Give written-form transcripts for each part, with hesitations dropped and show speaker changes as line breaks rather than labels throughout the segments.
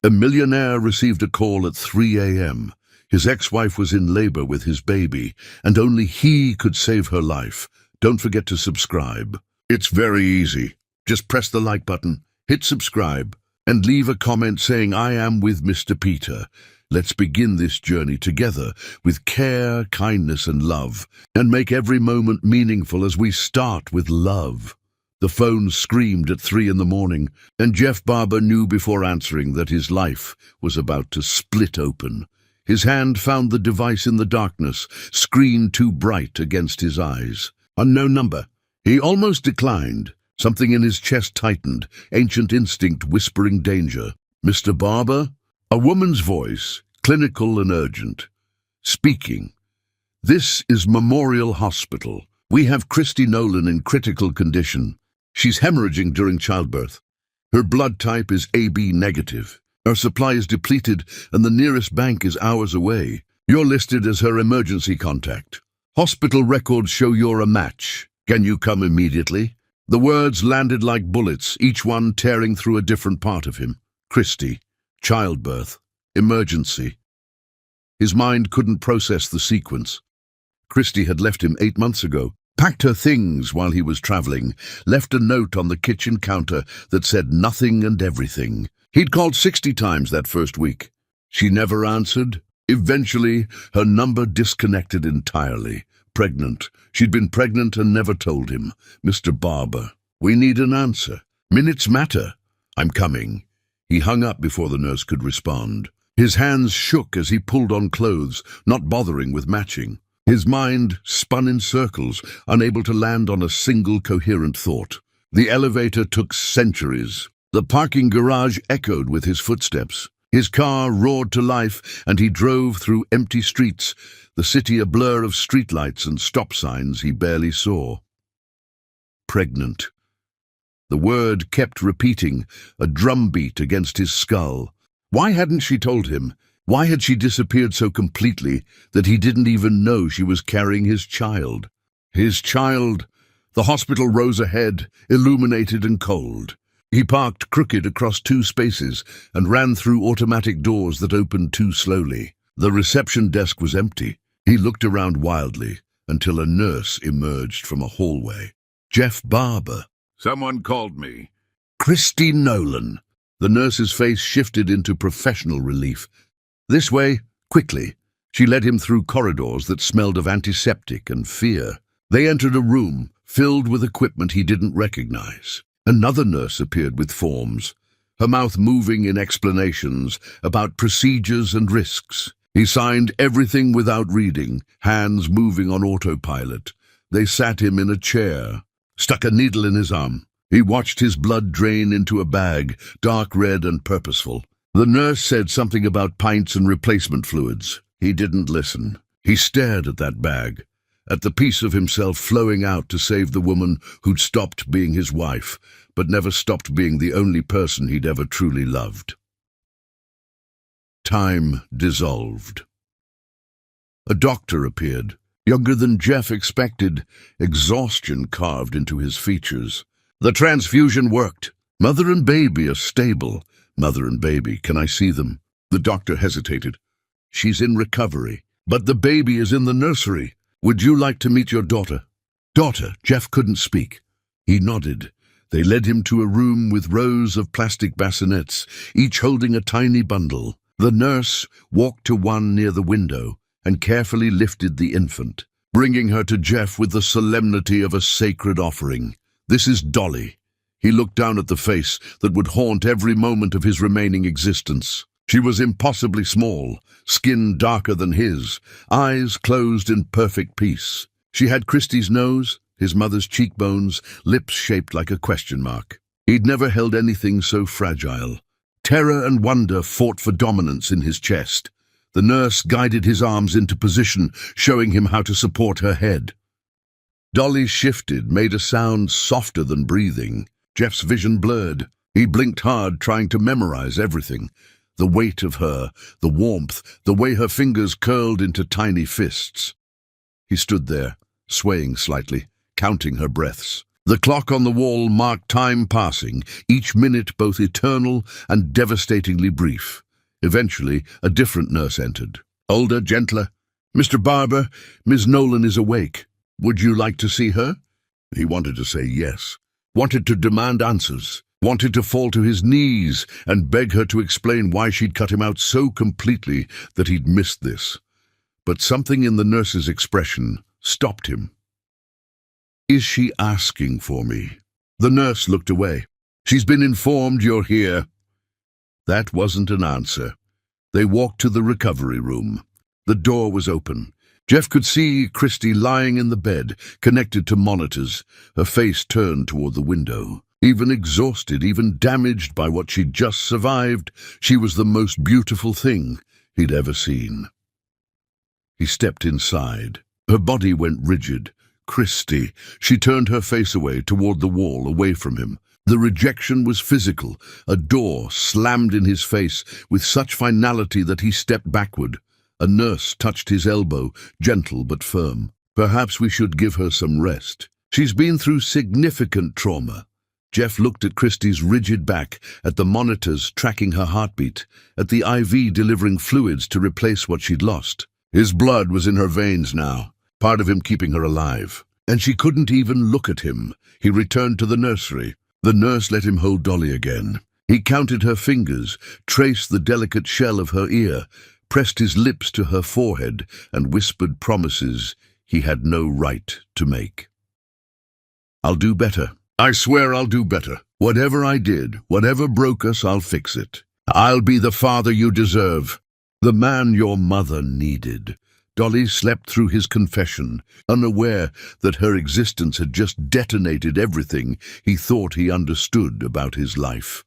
A millionaire received a call at 3 a.m. His ex-wife was in labor with his baby, and only he could save her life. Don't forget to subscribe. It's very easy. Just press the like button, hit subscribe, and leave a comment saying, "I am with Mr. Peter." Let's begin this journey together with care, kindness, and love, and make every moment meaningful as we start with love. The phone screamed at 3 in the morning, and Jeff Barber knew before answering that his life was about to split open. His hand found the device in the darkness, screen too bright against his eyes. Unknown number. He almost declined. Something in his chest tightened, ancient instinct whispering danger. "Mr. Barber?" A woman's voice, clinical and urgent. Speaking. "This is Memorial Hospital. We have Christy Nolan in critical condition. She's hemorrhaging during childbirth. Her blood type is AB negative. Her supply is depleted and the nearest bank is hours away. You're listed as her emergency contact. Hospital records show you're a match. Can you come immediately?" The words landed like bullets, each one tearing through a different part of him. Christy, childbirth, emergency. His mind couldn't process the sequence. Christy had left him 8 months ago, packed her things while he was traveling, left a note on the kitchen counter that said nothing and everything. He'd called 60 times that first week. She never answered. Eventually, her number disconnected entirely. Pregnant. She'd been pregnant and never told him. "Mr. Barber, we need an answer. Minutes matter." "I'm coming." He hung up before the nurse could respond. His hands shook as he pulled on clothes, not bothering with matching. His mind spun in circles, unable to land on a single coherent thought. The elevator took centuries. The parking garage echoed with his footsteps. His car roared to life, and he drove through empty streets, the city a blur of streetlights and stop signs he barely saw. Pregnant. The word kept repeating, a drumbeat against his skull. Why hadn't she told him? Why had she disappeared so completely that he didn't even know she was carrying his child? His child! The hospital rose ahead, illuminated and cold. He parked crooked across 2 spaces and ran through automatic doors that opened too slowly. The reception desk was empty. He looked around wildly until a nurse emerged from a hallway. "Jeff Barber." "Someone called me." "Christy Nolan." The nurse's face shifted into professional relief. "This way, quickly." She led him through corridors that smelled of antiseptic and fear. They entered a room filled with equipment he didn't recognize. Another nurse appeared with forms, her mouth moving in explanations about procedures and risks. He signed everything without reading, hands moving on autopilot. They sat him in a chair, stuck a needle in his arm. He watched his blood drain into a bag, dark red and purposeful. The nurse said something about pints and replacement fluids. He didn't listen. He stared at that bag, at the piece of himself flowing out to save the woman who'd stopped being his wife, but never stopped being the only person he'd ever truly loved. Time dissolved. A doctor appeared, younger than Jeff expected, exhaustion carved into his features. "The transfusion worked. Mother and baby are stable." "Mother and baby, can I see them?" The doctor hesitated. "She's in recovery, but the baby is in the nursery. Would you like to meet your daughter?" "Daughter?" Jeff couldn't speak. He nodded. They led him to a room with rows of plastic bassinets, each holding a tiny bundle. The nurse walked to one near the window and carefully lifted the infant, bringing her to Jeff with the solemnity of a sacred offering. "This is Dolly." He looked down at the face that would haunt every moment of his remaining existence. She was impossibly small, skin darker than his, eyes closed in perfect peace. She had Christy's nose, his mother's cheekbones, lips shaped like a question mark. He'd never held anything so fragile. Terror and wonder fought for dominance in his chest. The nurse guided his arms into position, showing him how to support her head. Dolly shifted, made a sound softer than breathing. Jeff's vision blurred. He blinked hard, trying to memorize everything. The weight of her, the warmth, the way her fingers curled into tiny fists. He stood there, swaying slightly, counting her breaths. The clock on the wall marked time passing, each minute both eternal and devastatingly brief. Eventually, a different nurse entered. Older, gentler. "Mr. Barber, Miss Nolan is awake. Would you like to see her?" He wanted to say yes, wanted to demand answers, wanted to fall to his knees and beg her to explain why she'd cut him out so completely that he'd missed this. But something in the nurse's expression stopped him. "Is she asking for me?" The nurse looked away. "She's been informed you're here." That wasn't an answer. They walked to the recovery room. The door was open. Jeff could see Christy lying in the bed, connected to monitors, her face turned toward the window. Even exhausted, even damaged by what she'd just survived, she was the most beautiful thing he'd ever seen. He stepped inside. Her body went rigid. Christy. She turned her face away, toward the wall, away from him. The rejection was physical. A door slammed in his face with such finality that he stepped backward. A nurse touched his elbow, gentle but firm. "Perhaps we should give her some rest. She's been through significant trauma." Jeff looked at Christy's rigid back, at the monitors tracking her heartbeat, at the IV delivering fluids to replace what she'd lost. His blood was in her veins now, part of him keeping her alive. And she couldn't even look at him. He returned to the nursery. The nurse let him hold Dolly again. He counted her fingers, traced the delicate shell of her ear, pressed his lips to her forehead, and whispered promises he had no right to make. "I'll do better. I swear I'll do better. Whatever I did, whatever broke us, I'll fix it. I'll be the father you deserve, the man your mother needed." Dolly slept through his confession, unaware that her existence had just detonated everything he thought he understood about his life.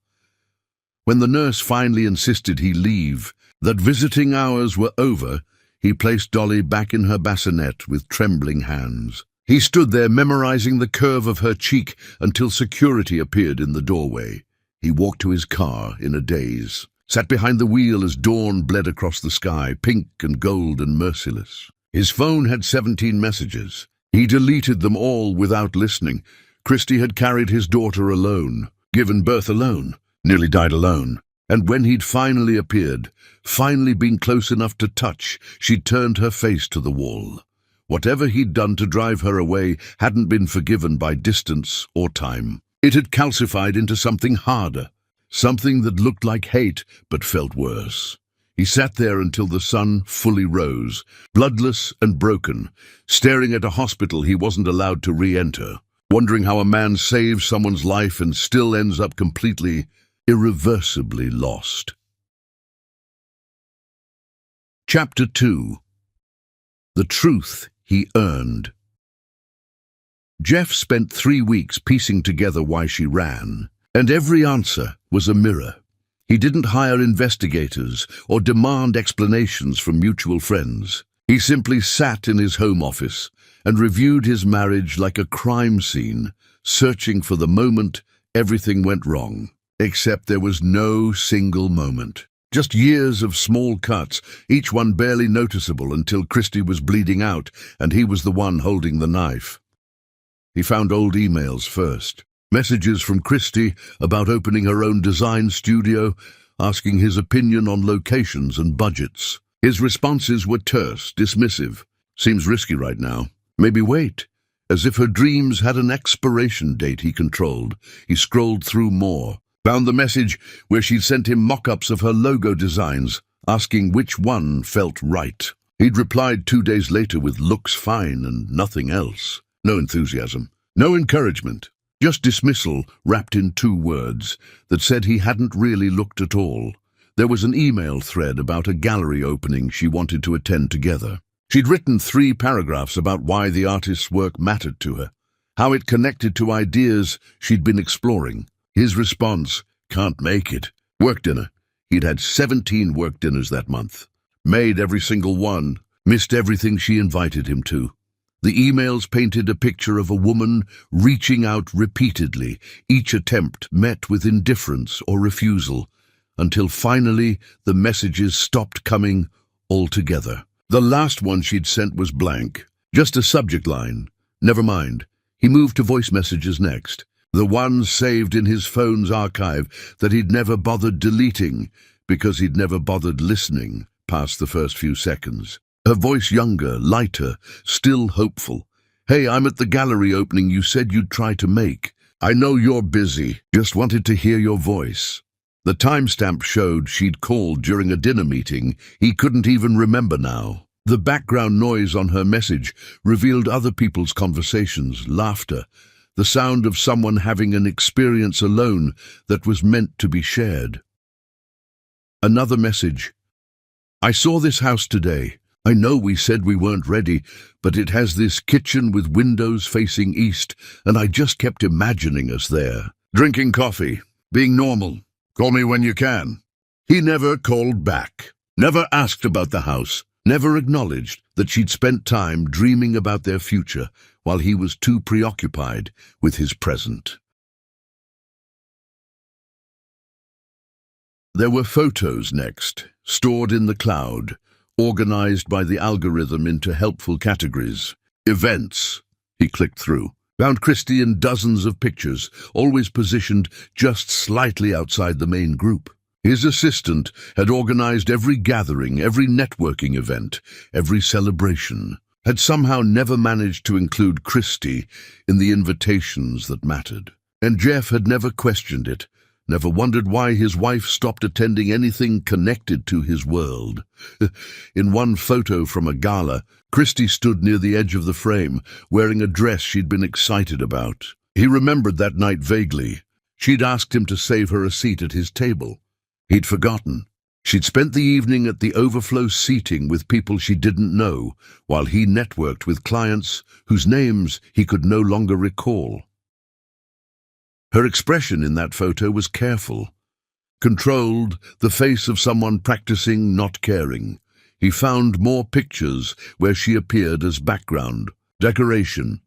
When the nurse finally insisted he leave, that visiting hours were over, he placed Dolly back in her bassinet with trembling hands. He stood there memorizing the curve of her cheek until security appeared in the doorway. He walked to his car in a daze, sat behind the wheel as dawn bled across the sky, pink and gold and merciless. His phone had 17 messages. He deleted them all without listening. Christy had carried his daughter alone, given birth alone, nearly died alone. And when he'd finally appeared, finally been close enough to touch, she'd turned her face to the wall. Whatever he'd done to drive her away hadn't been forgiven by distance or time. It had calcified into something harder, something that looked like hate but felt worse. He sat there until the sun fully rose, bloodless and broken, staring at a hospital he wasn't allowed to re-enter, wondering how a man saves someone's life and still ends up completely, irreversibly lost. Chapter 2. The Truth He Earned. Jeff spent 3 weeks piecing together why she ran, and every answer was a mirror. He didn't hire investigators or demand explanations from mutual friends. He simply sat in his home office and reviewed his marriage like a crime scene, searching for the moment everything went wrong. Except there was no single moment. Just years of small cuts, each one barely noticeable until Christy was bleeding out and he was the one holding the knife. He found old emails first. Messages from Christy about opening her own design studio, asking his opinion on locations and budgets. His responses were terse, dismissive. "Seems risky right now. Maybe wait." As if her dreams had an expiration date he controlled. He scrolled through more. Found the message where she'd sent him mock-ups of her logo designs, asking which one felt right. He'd replied 2 days later with "looks fine" and nothing else. No enthusiasm, no encouragement, just dismissal wrapped in 2 words that said he hadn't really looked at all. There was an email thread about a gallery opening she wanted to attend together. She'd written 3 paragraphs about why the artist's work mattered to her, how it connected to ideas she'd been exploring. His response, "Can't make it." Work dinner. He'd had 17 work dinners that month. Made every single one. Missed everything she invited him to. The emails painted a picture of a woman reaching out repeatedly, each attempt met with indifference or refusal, until finally the messages stopped coming altogether. The last one she'd sent was blank. Just a subject line. Never mind. He moved to voice messages next, the ones saved in his phone's archive that he'd never bothered deleting because he'd never bothered listening past the first few seconds. Her voice younger, lighter, still hopeful. "Hey, I'm at the gallery opening you said you'd try to make. I know you're busy. Just wanted to hear your voice." The timestamp showed she'd called during a dinner meeting he couldn't even remember now. The background noise on her message revealed other people's conversations, laughter, the sound of someone having an experience alone that was meant to be shared. Another message. "I saw this house today. I know we said we weren't ready, but it has this kitchen with windows facing east, and I just kept imagining us there. Drinking coffee, being normal. Call me when you can." He never called back, never asked about the house, never acknowledged that she'd spent time dreaming about their future while he was too preoccupied with his present. There were photos next, stored in the cloud, organized by the algorithm into helpful categories. Events. He clicked through, found Christie in dozens of pictures, always positioned just slightly outside the main group. His assistant had organized every gathering, every networking event, every celebration, had somehow never managed to include Christie in the invitations that mattered. And Jeff had never questioned it, never wondered why his wife stopped attending anything connected to his world. In one photo from a gala, Christie stood near the edge of the frame, wearing a dress she'd been excited about. He remembered that night vaguely. She'd asked him to save her a seat at his table. He'd forgotten. She'd spent the evening at the overflow seating with people she didn't know, while he networked with clients whose names he could no longer recall. Her expression in that photo was careful, controlled, the face of someone practicing not caring. He found more pictures where she appeared as background, decoration,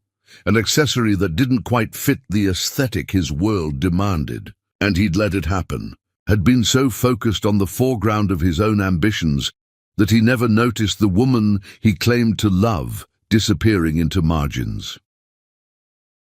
an accessory that didn't quite fit the aesthetic his world demanded. And he'd let it happen, had been so focused on the foreground of his own ambitions that he never noticed the woman he claimed to love disappearing into margins.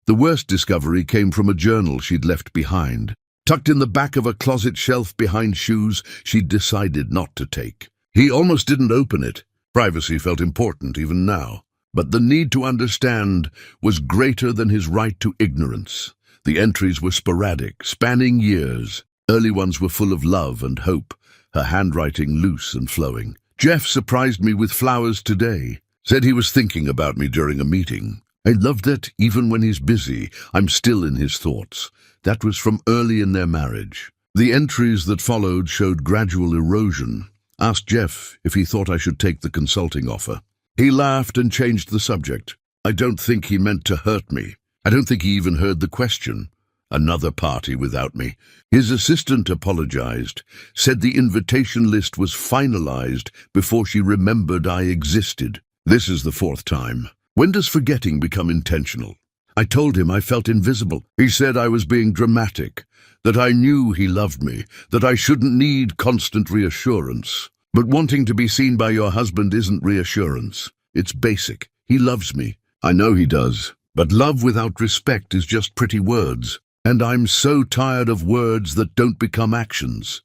The worst discovery came from a journal she'd left behind, tucked in the back of a closet shelf behind shoes she'd decided not to take. He almost didn't open it. Privacy felt important even now, but the need to understand was greater than his right to ignorance. The entries were sporadic, spanning years. Early ones were full of love and hope, her handwriting loose and flowing. "Jeff surprised me with flowers today. Said he was thinking about me during a meeting. I love that even when he's busy, I'm still in his thoughts." That was from early in their marriage. The entries that followed showed gradual erosion. "Asked Jeff if he thought I should take the consulting offer. He laughed and changed the subject. I don't think he meant to hurt me. I don't think he even heard the question. Another party without me." His assistant apologized, said the invitation list was finalized before she remembered I existed. This is the fourth time. When does forgetting become intentional? I told him I felt invisible. He said I was being dramatic, that I knew he loved me, that I shouldn't need constant reassurance. But wanting to be seen by your husband isn't reassurance. It's basic. He loves me. I know he does. But love without respect is just pretty words. And I'm so tired of words that don't become actions.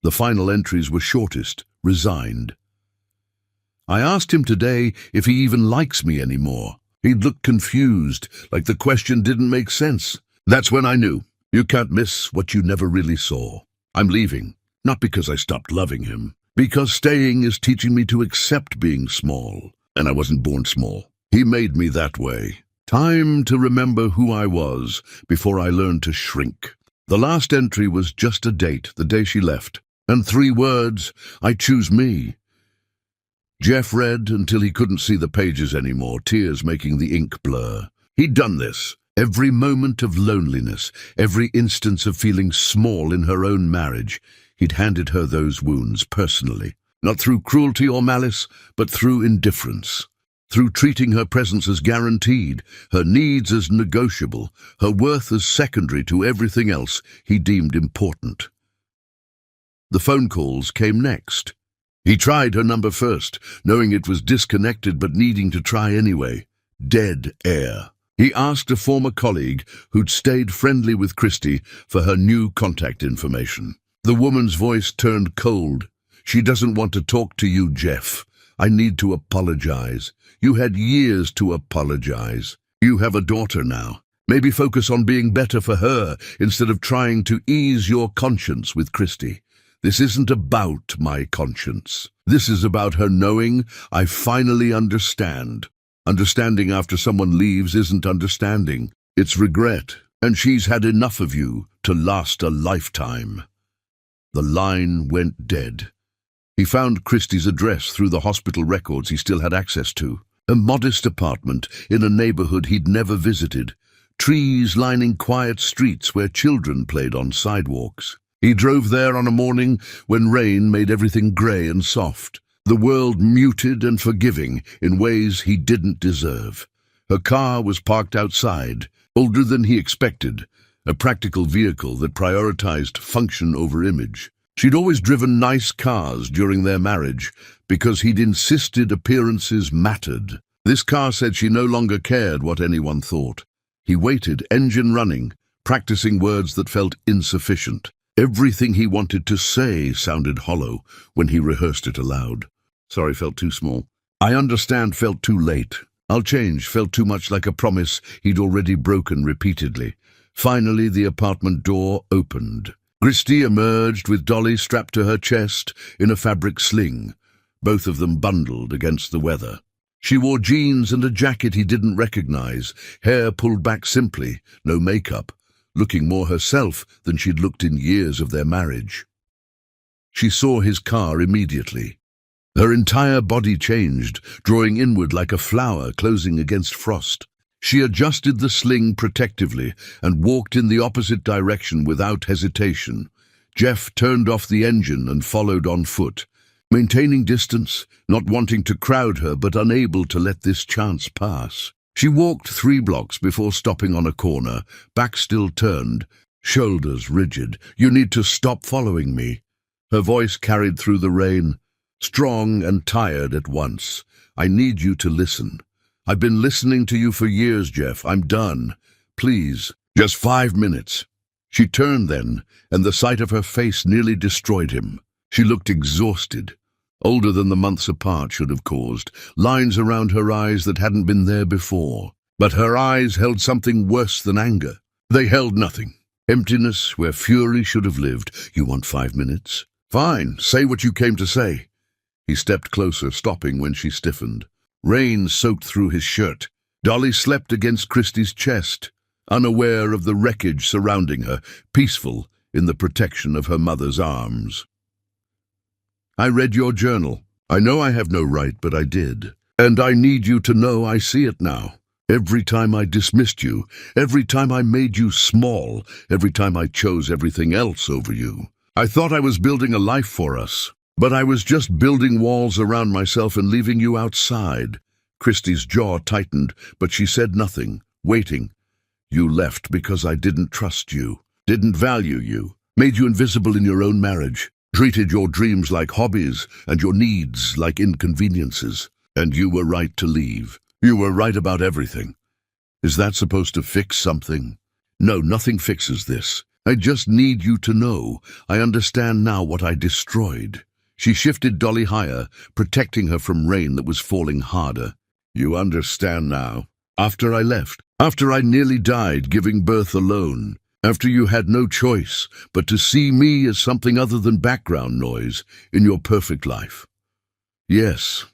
The final entries were shortest, resigned. I asked him today if he even likes me anymore. He'd looked confused, like the question didn't make sense. That's when I knew. You can't miss what you never really saw. I'm leaving, not because I stopped loving him, because staying is teaching me to accept being small. And I wasn't born small. He made me that way. Time to remember who I was before I learned to shrink. The last entry was just a date, the day she left, and 3 words, I choose me. Jeff read until he couldn't see the pages anymore, tears making the ink blur. He'd done this. Every moment of loneliness, every instance of feeling small in her own marriage, he'd handed her those wounds personally, not through cruelty or malice, but through indifference. Through treating her presence as guaranteed, her needs as negotiable, her worth as secondary to everything else he deemed important. The phone calls came next. He tried her number first, knowing it was disconnected but needing to try anyway. Dead air. He asked a former colleague who'd stayed friendly with Christie for her new contact information. The woman's voice turned cold. "She doesn't want to talk to you, Jeff. I need to apologize. You had years to apologize. You have a daughter now. Maybe focus on being better for her instead of trying to ease your conscience with Christie. This isn't about my conscience. This is about her knowing I finally understand. Understanding after someone leaves isn't understanding. It's regret, and she's had enough of you to last a lifetime." The line went dead. He found Christie's address through the hospital records he still had access to. A modest apartment in a neighborhood he'd never visited. Trees lining quiet streets where children played on sidewalks. He drove there on a morning when rain made everything grey and soft. The world muted and forgiving in ways he didn't deserve. Her car was parked outside, older than he expected, a practical vehicle that prioritized function over image. She'd always driven nice cars during their marriage because he'd insisted appearances mattered. This car said she no longer cared what anyone thought. He waited, engine running, practicing words that felt insufficient. Everything he wanted to say sounded hollow when he rehearsed it aloud. "Sorry, felt too small. I understand, felt too late. I'll change, felt too much like a promise he'd already broken repeatedly." Finally, the apartment door opened. Christie emerged with Dolly strapped to her chest in a fabric sling, both of them bundled against the weather. She wore jeans and a jacket he didn't recognize, hair pulled back simply, no makeup, looking more herself than she'd looked in years of their marriage. She saw his car immediately. Her entire body changed, drawing inward like a flower closing against frost. She adjusted the sling protectively and walked in the opposite direction without hesitation. Jeff turned off the engine and followed on foot, maintaining distance, not wanting to crowd her but unable to let this chance pass. She walked 3 blocks before stopping on a corner, back still turned, shoulders rigid. "You need to stop following me." Her voice carried through the rain, strong and tired at once. "I need you to listen. I've been listening to you for years, Jeff. I'm done. Please, just 5 minutes." She turned then, and the sight of her face nearly destroyed him. She looked exhausted, older than the months apart should have caused, lines around her eyes that hadn't been there before. But her eyes held something worse than anger. They held nothing. Emptiness where fury should have lived. "You want 5 minutes? Fine, say what you came to say." He stepped closer, stopping when she stiffened. Rain soaked through his shirt. Dolly slept against Christie's chest, unaware of the wreckage surrounding her, peaceful in the protection of her mother's arms. "I read your journal. I know I have no right, but I did. And I need you to know I see it now. Every time I dismissed you, every time I made you small, every time I chose everything else over you. I thought I was building a life for us, but I was just building walls around myself and leaving you outside." Christie's jaw tightened, but she said nothing, waiting. "You left because I didn't trust you, didn't value you, made you invisible in your own marriage. Treated your dreams like hobbies and your needs like inconveniences. And you were right to leave. You were right about everything. Is that supposed to fix something? No, nothing fixes this. I just need you to know I understand now what I destroyed." She shifted Dolly higher, protecting her from rain that was falling harder. "You understand now. After I left, after I nearly died giving birth alone, after you had no choice but to see me as something other than background noise in your perfect life. Yes,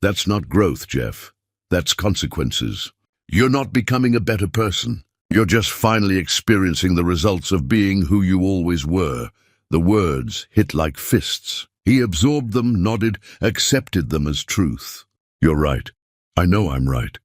that's not growth, Jeff. That's consequences. You're not becoming a better person. You're just finally experiencing the results of being who you always were." The words hit like fists. He absorbed them, nodded, accepted them as truth. "You're right. I know I'm right.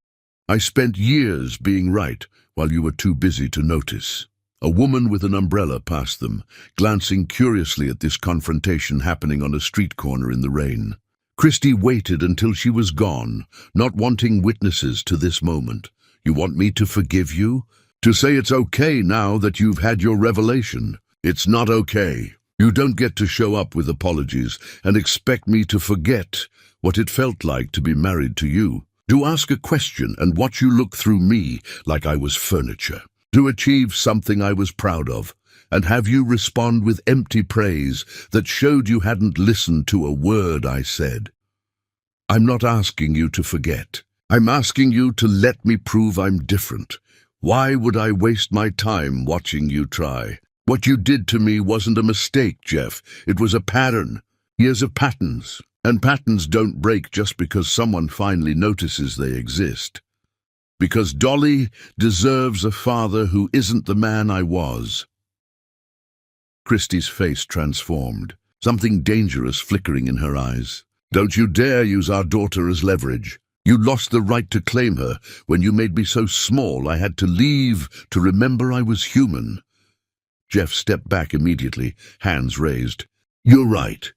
I spent years being right while you were too busy to notice." A woman with an umbrella passed them, glancing curiously at this confrontation happening on a street corner in the rain. Christie waited until she was gone, not wanting witnesses to this moment. "You want me to forgive you? To say it's okay now that you've had your revelation? It's not okay. You don't get to show up with apologies and expect me to forget what it felt like to be married to you. To ask a question and watch you look through me like I was furniture. To achieve something I was proud of, and have you respond with empty praise that showed you hadn't listened to a word I said. I'm not asking you to forget. I'm asking you to let me prove I'm different. Why would I waste my time watching you try? What you did to me wasn't a mistake, Jeff. It was a pattern. Years of patterns. And patterns don't break just because someone finally notices they exist. Because Dolly deserves a father who isn't the man I was. Christie's face transformed, something dangerous flickering in her eyes. Don't you dare use our daughter as leverage. You lost the right to claim her when you made me so small I had to leave to remember I was human. Jeff stepped back immediately, hands raised. You're right.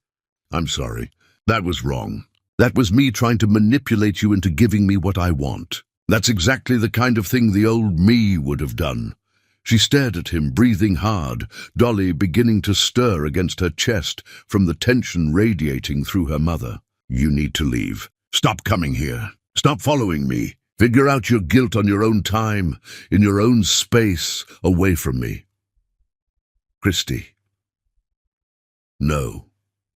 I'm sorry. That was wrong. That was me trying to manipulate you into giving me what I want. That's exactly the kind of thing the old me would have done. She stared at him, breathing hard, Dolly beginning to stir against her chest from the tension radiating through her mother. You need to leave. Stop coming here. Stop following me. Figure out your guilt on your own time, in your own space, away from me. Christie. No.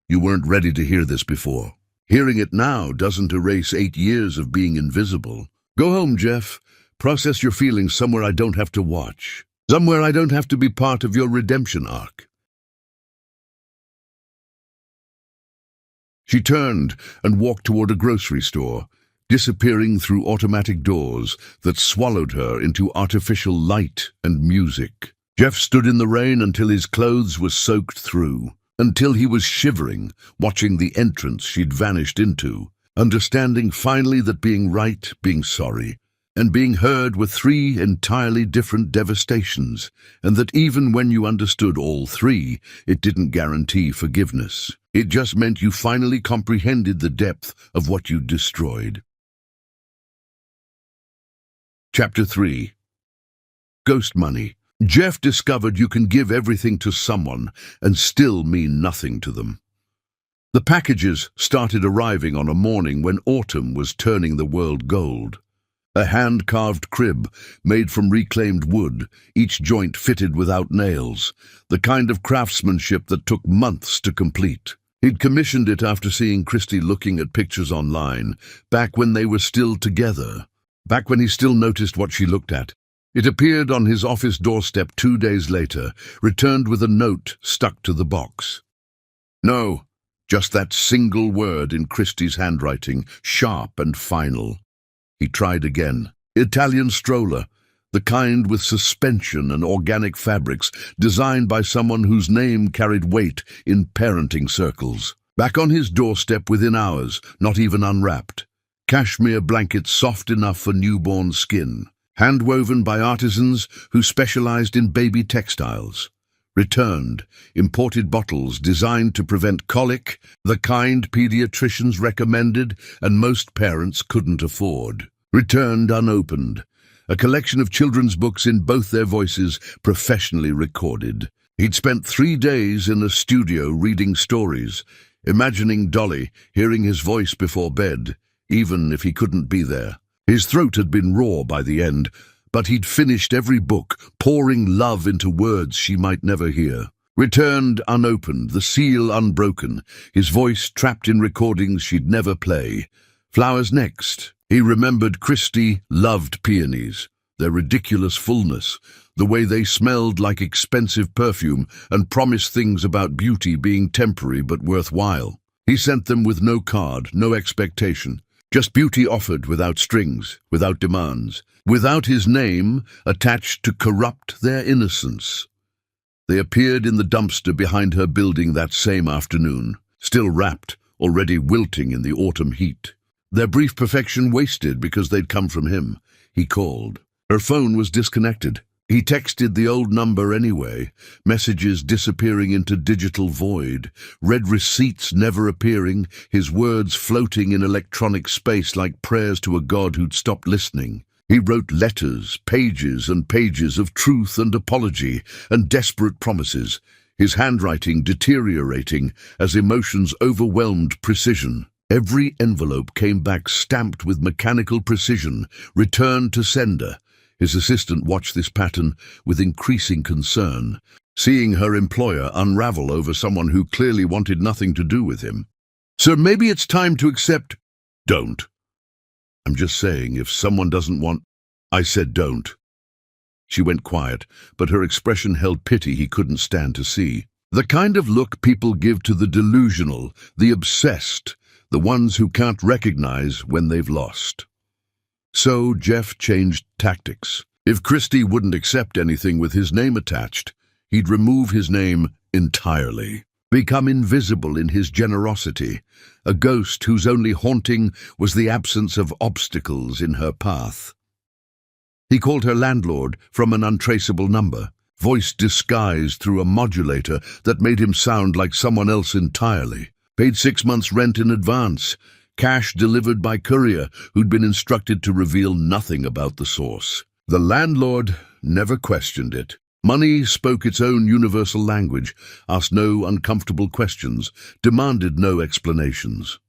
You weren't ready to hear this before. Hearing it now doesn't erase 8 years of being invisible. Go home, Jeff. Process your feelings somewhere I don't have to watch. Somewhere I don't have to be part of your redemption arc. She turned and walked toward a grocery store, disappearing through automatic doors that swallowed her into artificial light and music. Jeff stood in the rain until his clothes were soaked through, until he was shivering, watching the entrance she'd vanished into, understanding finally that being right, being sorry, and being heard were 3 entirely different devastations, and that even when you understood all 3, it didn't guarantee forgiveness. It just meant you finally comprehended the depth of what you'd destroyed. Chapter 3. Ghost Money. Jeff discovered you can give everything to someone and still mean nothing to them. The packages started arriving on a morning when autumn was turning the world gold. A hand-carved crib made from reclaimed wood, each joint fitted without nails, the kind of craftsmanship that took months to complete. He'd commissioned it after seeing Christie looking at pictures online, back when they were still together, back when he still noticed what she looked at. It appeared on his office doorstep 2 days later, returned with a note stuck to the box. No, just that single word in Christie's handwriting, sharp and final. He tried again. Italian stroller, the kind with suspension and organic fabrics, designed by someone whose name carried weight in parenting circles. Back on his doorstep within hours, not even unwrapped. Cashmere blankets soft enough for newborn skin. Hand-woven by artisans who specialized in baby textiles. Returned, imported bottles designed to prevent colic, the kind pediatricians recommended and most parents couldn't afford. Returned unopened, a collection of children's books in both their voices, professionally recorded. He'd spent 3 days in a studio reading stories, imagining Dolly, hearing his voice before bed, even if he couldn't be there. His throat had been raw by the end, but he'd finished every book, pouring love into words she might never hear. Returned unopened, the seal unbroken, his voice trapped in recordings she'd never play. Flowers next. He remembered Christie loved peonies, their ridiculous fullness, the way they smelled like expensive perfume and promised things about beauty being temporary but worthwhile. He sent them with no card, no expectation. Just beauty offered without strings, without demands, without his name attached to corrupt their innocence. They appeared in the dumpster behind her building that same afternoon, still wrapped, already wilting in the autumn heat. Their brief perfection wasted because they'd come from him. He called. Her phone was disconnected. He texted the old number anyway, messages disappearing into digital void, read receipts never appearing, his words floating in electronic space like prayers to a god who'd stopped listening. He wrote letters, pages and pages of truth and apology and desperate promises, his handwriting deteriorating as emotions overwhelmed precision. Every envelope came back stamped with mechanical precision, returned to sender. His assistant watched this pattern with increasing concern, seeing her employer unravel over someone who clearly wanted nothing to do with him. "Sir, maybe it's time to accept—" "Don't. I'm just saying, if someone doesn't want—" "I said don't." She went quiet, but her expression held pity he couldn't stand to see. The kind of look people give to the delusional, the obsessed, the ones who can't recognize when they've lost. So Jeff changed tactics. If Christie wouldn't accept anything with his name attached, he'd remove his name entirely, become invisible in his generosity, a ghost whose only haunting was the absence of obstacles in her path. He called her landlord from an untraceable number, voice disguised through a modulator that made him sound like someone else entirely. Paid 6 months' rent in advance, cash delivered by courier who'd been instructed to reveal nothing about the source. The landlord never questioned it. Money spoke its own universal language, asked no uncomfortable questions, demanded no explanations.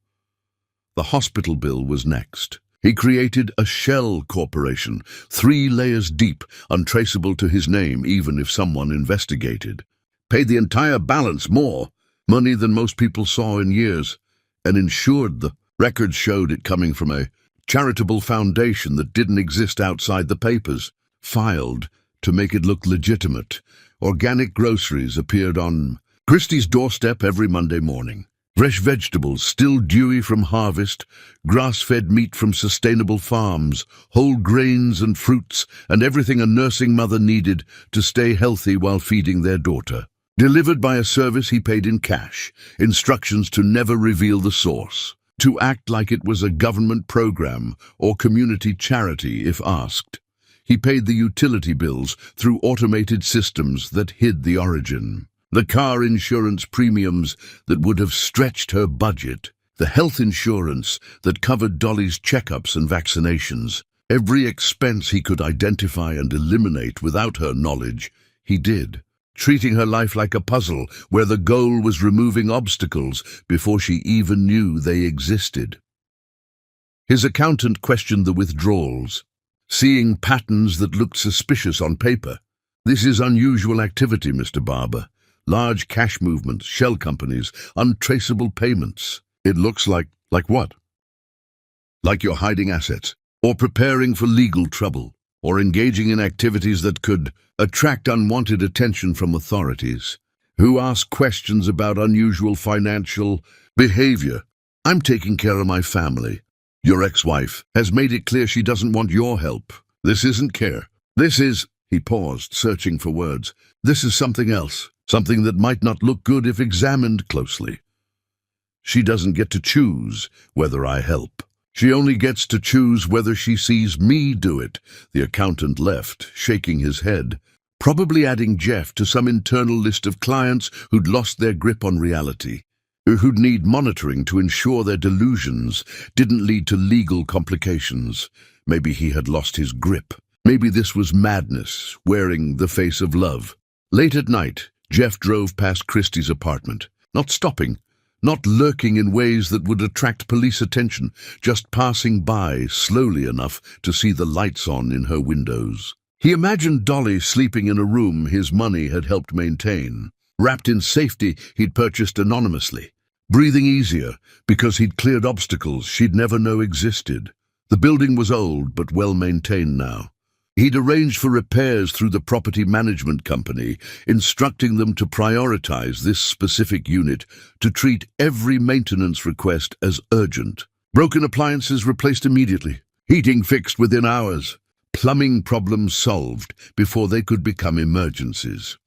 The hospital bill was next. He created a shell corporation, 3 layers deep, untraceable to his name even if someone investigated. Paid the entire balance, more money than most people saw in years, and insured the records showed it coming from a charitable foundation that didn't exist outside the papers. Filed to make it look legitimate. Organic groceries appeared on Christie's doorstep every Monday morning. Fresh vegetables, still dewy from harvest, grass-fed meat from sustainable farms, whole grains and fruits, and everything a nursing mother needed to stay healthy while feeding their daughter. Delivered by a service he paid in cash, instructions to never reveal the source, to act like it was a government program or community charity if asked. He paid the utility bills through automated systems that hid the origin. The car insurance premiums that would have stretched her budget. The health insurance that covered Dolly's checkups and vaccinations. Every expense he could identify and eliminate without her knowledge, he did. Treating her life like a puzzle where the goal was removing obstacles before she even knew they existed. His accountant questioned the withdrawals, seeing patterns that looked suspicious on paper. "This is unusual activity, Mr. Barber. Large cash movements, shell companies, untraceable payments. It looks like what? Like you're hiding assets, or preparing for legal trouble, or engaging in activities that could attract unwanted attention from authorities. Who ask questions about unusual financial behavior? I'm taking care of my family. Your ex-wife has made it clear she doesn't want your help. This isn't care. This is—" he paused, searching for words. "This is something else, something that might not look good if examined closely. She doesn't get to choose whether I help. She only gets to choose whether she sees me do it." The accountant left, shaking his head, probably adding Jeff to some internal list of clients who'd lost their grip on reality, who'd need monitoring to ensure their delusions didn't lead to legal complications. Maybe he had lost his grip. Maybe this was madness, wearing the face of love. Late at night, Jeff drove past Christie's apartment, not stopping, not lurking in ways that would attract police attention, just passing by slowly enough to see the lights on in her windows. He imagined Dolly sleeping in a room his money had helped maintain, wrapped in safety he'd purchased anonymously, breathing easier because he'd cleared obstacles she'd never know existed. The building was old but well-maintained now. He'd arranged for repairs through the property management company, instructing them to prioritize this specific unit to treat every maintenance request as urgent. Broken appliances replaced immediately, heating fixed within hours, plumbing problems solved before they could become emergencies.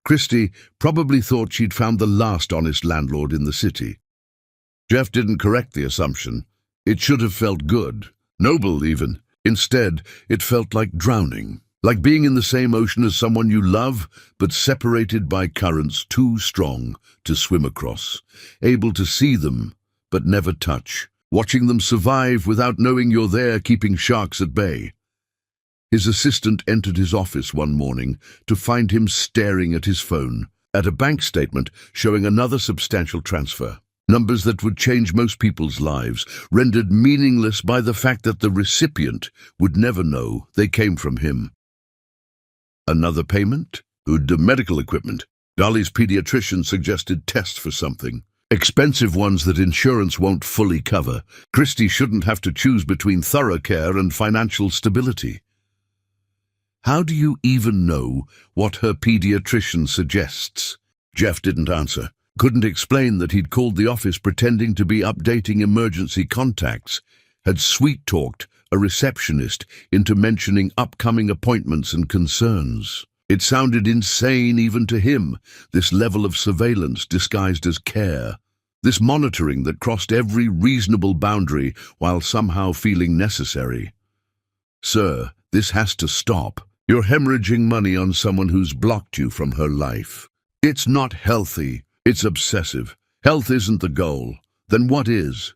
Christie probably thought she'd found the last honest landlord in the city. Jeff didn't correct the assumption. It should have felt good, noble even. Instead, it felt like drowning, like being in the same ocean as someone you love, but separated by currents too strong to swim across, able to see them, but never touch, watching them survive without knowing you're there, keeping sharks at bay. His assistant entered his office one morning to find him staring at his phone, at a bank statement showing another substantial transfer. Numbers that would change most people's lives, rendered meaningless by the fact that the recipient would never know they came from him. Another payment? Good medical equipment. Dolly's pediatrician suggested tests for something. Expensive ones that insurance won't fully cover. Christy shouldn't have to choose between thorough care and financial stability. How do you even know what her pediatrician suggests? Jeff didn't answer. Couldn't explain that he'd called the office pretending to be updating emergency contacts, had sweet-talked a receptionist into mentioning upcoming appointments and concerns. It sounded insane even to him, this level of surveillance disguised as care, this monitoring that crossed every reasonable boundary while somehow feeling necessary. Sir, this has to stop. You're hemorrhaging money on someone who's blocked you from her life. It's not healthy. It's obsessive. Health isn't the goal. Then what is?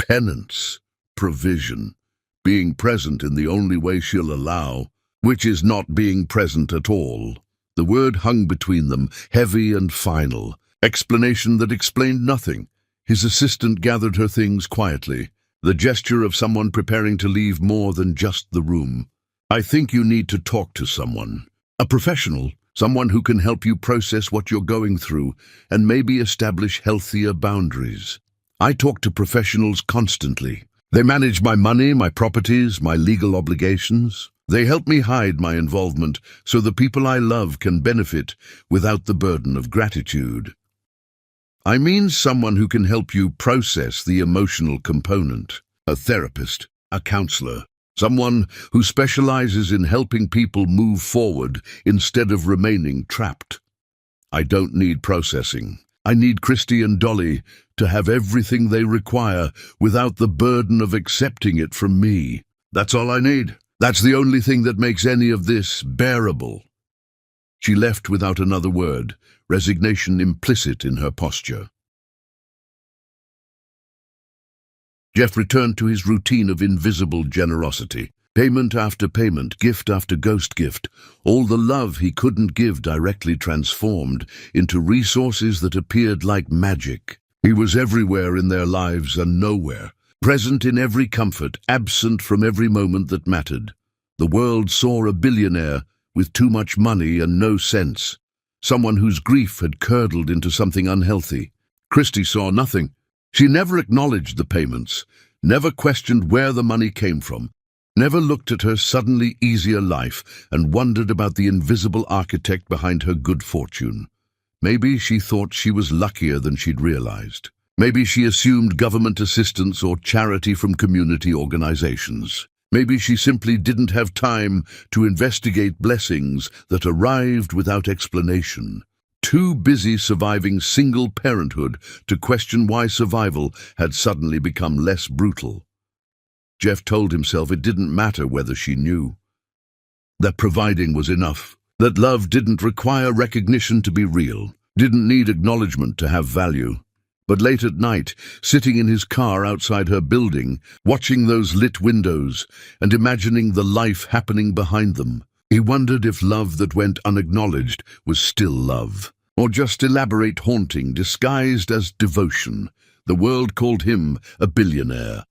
Penance. Provision. Being present in the only way she'll allow, which is not being present at all. The word hung between them, heavy and final. Explanation that explained nothing. His assistant gathered her things quietly, the gesture of someone preparing to leave more than just the room. I think you need to talk to someone. A professional, someone who can help you process what you're going through and maybe establish healthier boundaries. I talk to professionals constantly. They manage my money, my properties, my legal obligations. They help me hide my involvement so the people I love can benefit without the burden of gratitude. I mean someone who can help you process the emotional component. A therapist, a counselor, someone who specializes in helping people move forward instead of remaining trapped. I don't need processing. I need Christy and Dolly to have everything they require without the burden of accepting it from me. That's all I need. That's the only thing that makes any of this bearable. She left without another word, resignation implicit in her posture. Jeff returned to his routine of invisible generosity. Payment after payment, gift after ghost gift, all the love he couldn't give directly transformed into resources that appeared like magic. He was everywhere in their lives and nowhere, present in every comfort, absent from every moment that mattered. The world saw a billionaire with too much money and no sense, someone whose grief had curdled into something unhealthy. Christy saw nothing. She never acknowledged the payments, never questioned where the money came from, never looked at her suddenly easier life and wondered about the invisible architect behind her good fortune. Maybe she thought she was luckier than she'd realized. Maybe she assumed government assistance or charity from community organizations. Maybe she simply didn't have time to investigate blessings that arrived without explanation. Too busy surviving single parenthood to question why survival had suddenly become less brutal. Jeff told himself it didn't matter whether she knew. That providing was enough. That love didn't require recognition to be real, didn't need acknowledgement to have value. But late at night, sitting in his car outside her building, watching those lit windows and imagining the life happening behind them, he wondered if love that went unacknowledged was still love, or just elaborate haunting disguised as devotion. The world called him a billionaire.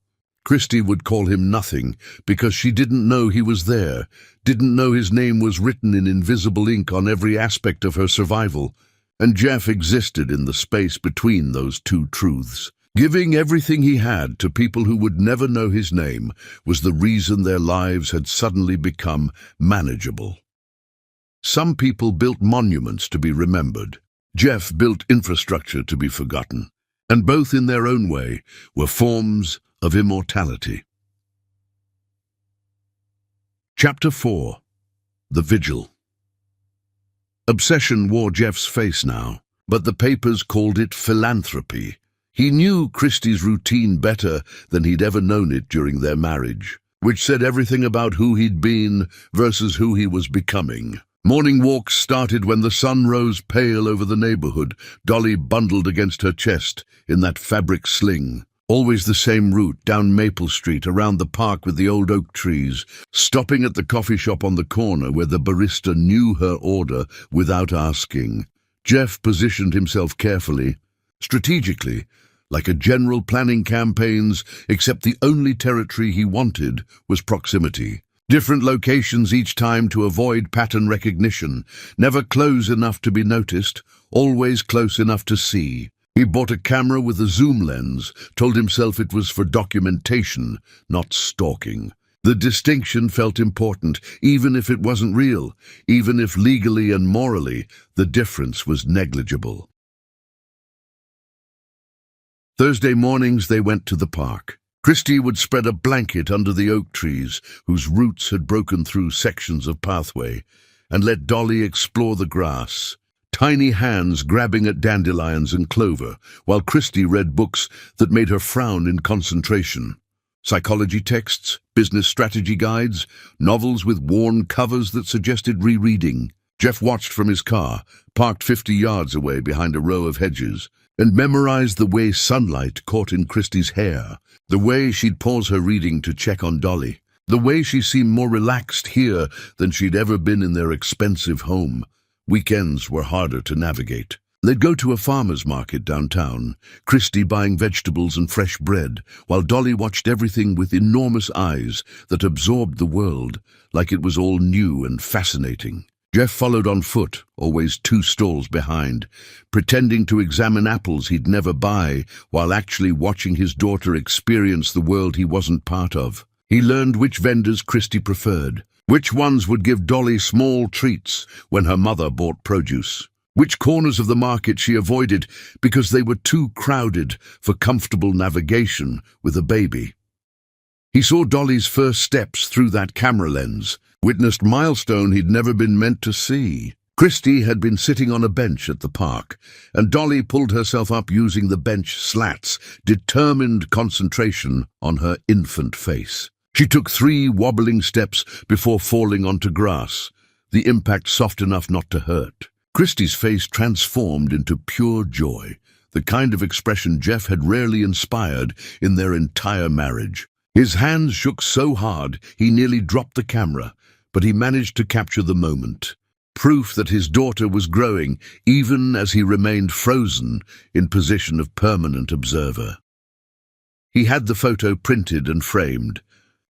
Christy would call him nothing because she didn't know he was there, didn't know his name was written in invisible ink on every aspect of her survival. And Jeff existed in the space between those two truths. Giving everything he had to people who would never know his name was the reason their lives had suddenly become manageable. Some people built monuments to be remembered. Jeff built infrastructure to be forgotten. And both in their own way were forms of immortality. Chapter 4. The Vigil. Obsession wore Jeff's face now, but the papers called it philanthropy. He knew Christie's routine better than he'd ever known it during their marriage, which said everything about who he'd been versus who he was becoming. Morning walks started when the sun rose pale over the neighborhood, Dolly bundled against her chest in that fabric sling. Always the same route, down Maple Street, around the park with the old oak trees, stopping at the coffee shop on the corner where the barista knew her order without asking. Jeff positioned himself carefully, strategically, like a general planning campaigns, except the only territory he wanted was proximity. Different locations each time to avoid pattern recognition, never close enough to be noticed, always close enough to see. He bought a camera with a zoom lens, told himself it was for documentation, not stalking. The distinction felt important, even if it wasn't real, even if legally and morally the difference was negligible. Thursday mornings they went to the park. Christy would spread a blanket under the oak trees, whose roots had broken through sections of pathway, and let Dolly explore the grass, tiny hands grabbing at dandelions and clover, while Christy read books that made her frown in concentration. Psychology texts, business strategy guides, novels with worn covers that suggested rereading. Jeff watched from his car, parked 50 yards away behind a row of hedges, and memorized the way sunlight caught in Christy's hair, the way she'd pause her reading to check on Dolly, the way she seemed more relaxed here than she'd ever been in their expensive home. Weekends were harder to navigate. They'd go to a farmer's market downtown, Christy buying vegetables and fresh bread, while Dolly watched everything with enormous eyes that absorbed the world like it was all new and fascinating. Jeff followed on foot, always 2 stalls behind, pretending to examine apples he'd never buy, while actually watching his daughter experience the world he wasn't part of. He learned which vendors Christy preferred, which ones would give Dolly small treats when her mother bought produce, which corners of the market she avoided because they were too crowded for comfortable navigation with a baby. He saw Dolly's first steps through that camera lens, witnessed milestone he'd never been meant to see. Christy had been sitting on a bench at the park, and Dolly pulled herself up using the bench slats, determined concentration on her infant face. She took 3 wobbling steps before falling onto grass, the impact soft enough not to hurt. Christy's face transformed into pure joy, the kind of expression Jeff had rarely inspired in their entire marriage. His hands shook so hard he nearly dropped the camera, but he managed to capture the moment. Proof that his daughter was growing, even as he remained frozen in position of permanent observer. He had the photo printed and framed,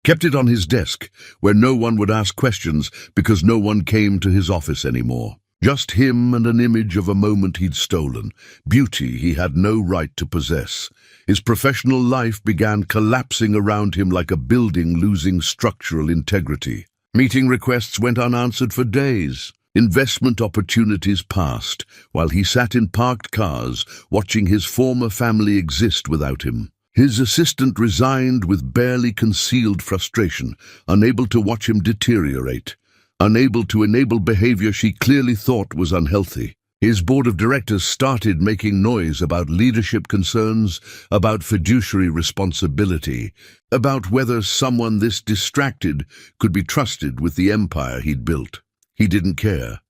kept it on his desk, where no one would ask questions because no one came to his office anymore. Just him and an image of a moment he'd stolen, beauty he had no right to possess. His professional life began collapsing around him like a building losing structural integrity. Meeting requests went unanswered for days. Investment opportunities passed, while he sat in parked cars, watching his former family exist without him. His assistant resigned with barely concealed frustration, unable to watch him deteriorate, unable to enable behavior she clearly thought was unhealthy. His board of directors started making noise about leadership concerns, about fiduciary responsibility, about whether someone this distracted could be trusted with the empire he'd built. He didn't care.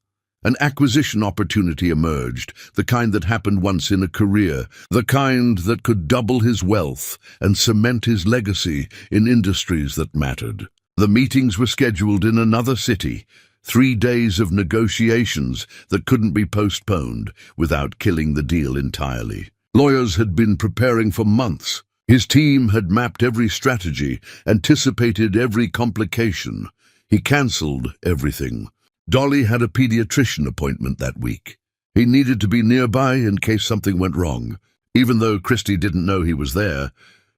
An acquisition opportunity emerged, the kind that happened once in a career, the kind that could double his wealth and cement his legacy in industries that mattered. The meetings were scheduled in another city, 3 days of negotiations that couldn't be postponed without killing the deal entirely. Lawyers had been preparing for months. His team had mapped every strategy, anticipated every complication. He cancelled everything. Dolly had a pediatrician appointment that week. He needed to be nearby in case something went wrong, even though Christy didn't know he was there,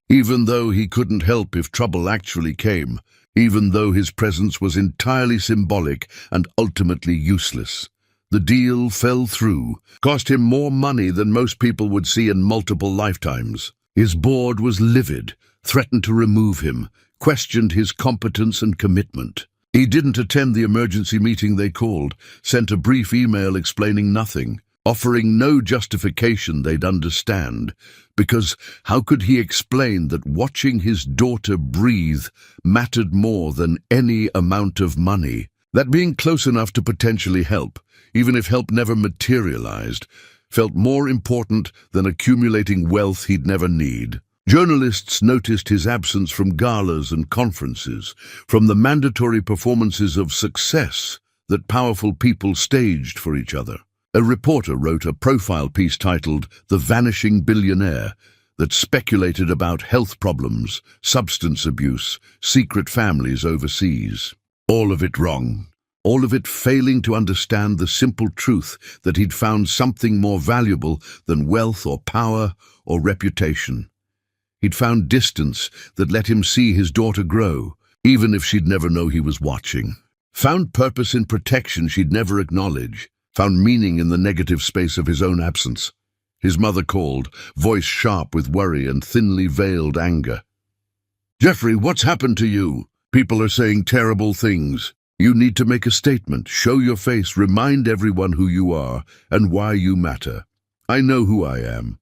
even though he couldn't help if trouble actually came, even though his presence was entirely symbolic and ultimately useless. The deal fell through, cost him more money than most people would see in multiple lifetimes. His board was livid, threatened to remove him, questioned his competence and commitment. He didn't attend the emergency meeting they called, sent a brief email explaining nothing, offering no justification they'd understand, because how could he explain that watching his daughter breathe mattered more than any amount of money? That being close enough to potentially help, even if help never materialized, felt more important than accumulating wealth he'd never need. Journalists noticed his absence from galas and conferences, from the mandatory performances of success that powerful people staged for each other. A reporter wrote a profile piece titled "The Vanishing Billionaire," that speculated about health problems, substance abuse, secret families overseas. All of it wrong. All of it failing to understand the simple truth that he'd found something more valuable than wealth or power or reputation. He'd found distance that let him see his daughter grow, even if she'd never know he was watching. Found purpose in protection she'd never acknowledge. Found meaning in the negative space of his own absence. His mother called, voice sharp with worry and thinly veiled anger. "Jeffrey, what's happened to you? People are saying terrible things. You need to make a statement, show your face, remind everyone who you are and why you matter. I know who I am."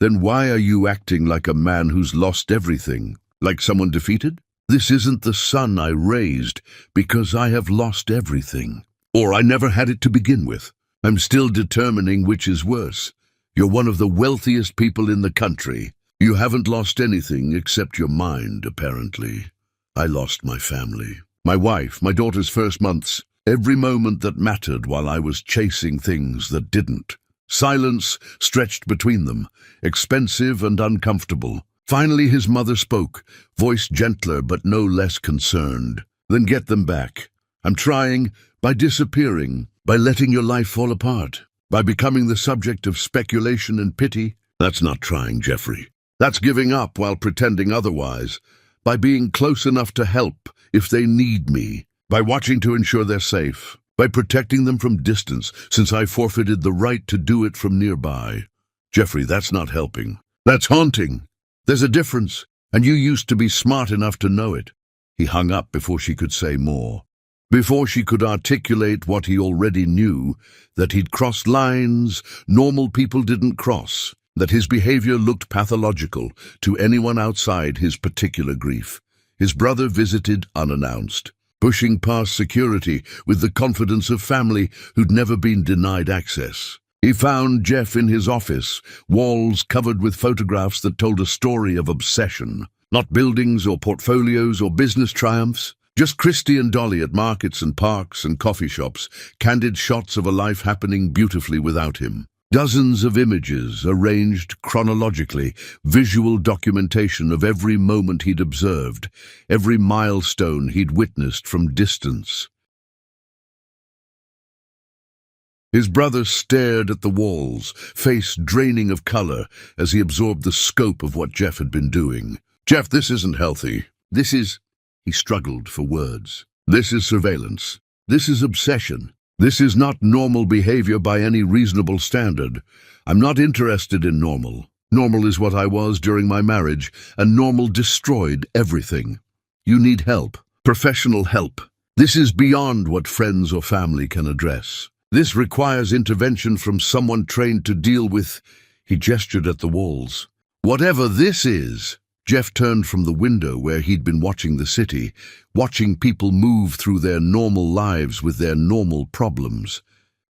"Then why are you acting like a man who's lost everything, like someone defeated? This isn't the son I raised because I have lost everything. Or I never had it to begin with. I'm still determining which is worse. You're one of the wealthiest people in the country. You haven't lost anything except your mind, apparently. I lost my family. My wife, my daughter's first months, every moment that mattered while I was chasing things that didn't. Silence stretched between them, expensive and uncomfortable. Finally his mother spoke, voice gentler but no less concerned. "Then get them back. I'm trying, by disappearing, by letting your life fall apart, by becoming the subject of speculation and pity." "That's not trying, Jeffrey. That's giving up while pretending otherwise. By being close enough to help if they need me, by watching to ensure they're safe, by protecting them from distance since I forfeited the right to do it from nearby. Jeffrey, that's not helping. That's haunting. There's a difference, and you used to be smart enough to know it." He hung up before she could say more, before she could articulate what he already knew, that he'd crossed lines normal people didn't cross, that his behavior looked pathological to anyone outside his particular grief. His brother visited unannounced, pushing past security with the confidence of family who'd never been denied access. He found Jeff in his office, walls covered with photographs that told a story of obsession. Not buildings or portfolios or business triumphs, just Christy and Dolly at markets and parks and coffee shops, candid shots of a life happening beautifully without him. Dozens of images arranged chronologically, visual documentation of every moment he'd observed, every milestone he'd witnessed from distance. His brother stared at the walls, face draining of color, as he absorbed the scope of what Jeff had been doing. "Jeff, this isn't healthy. This is..." He struggled for words. "This is surveillance. This is obsession. This is not normal behavior by any reasonable standard. I'm not interested in normal. Normal is what I was during my marriage, and normal destroyed everything. You need help. Professional help. This is beyond what friends or family can address. This requires intervention from someone trained to deal with..." He gestured at the walls. "Whatever this is..." Jeff turned from the window where he'd been watching the city, watching people move through their normal lives with their normal problems.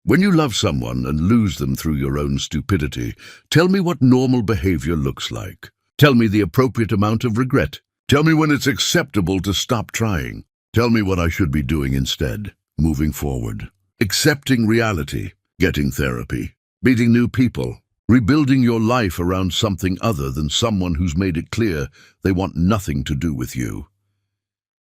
"When you love someone and lose them through your own stupidity, tell me what normal behavior looks like. Tell me the appropriate amount of regret. Tell me when it's acceptable to stop trying. Tell me what I should be doing instead, moving forward. Accepting reality, getting therapy, meeting new people, rebuilding your life around something other than someone who's made it clear they want nothing to do with you."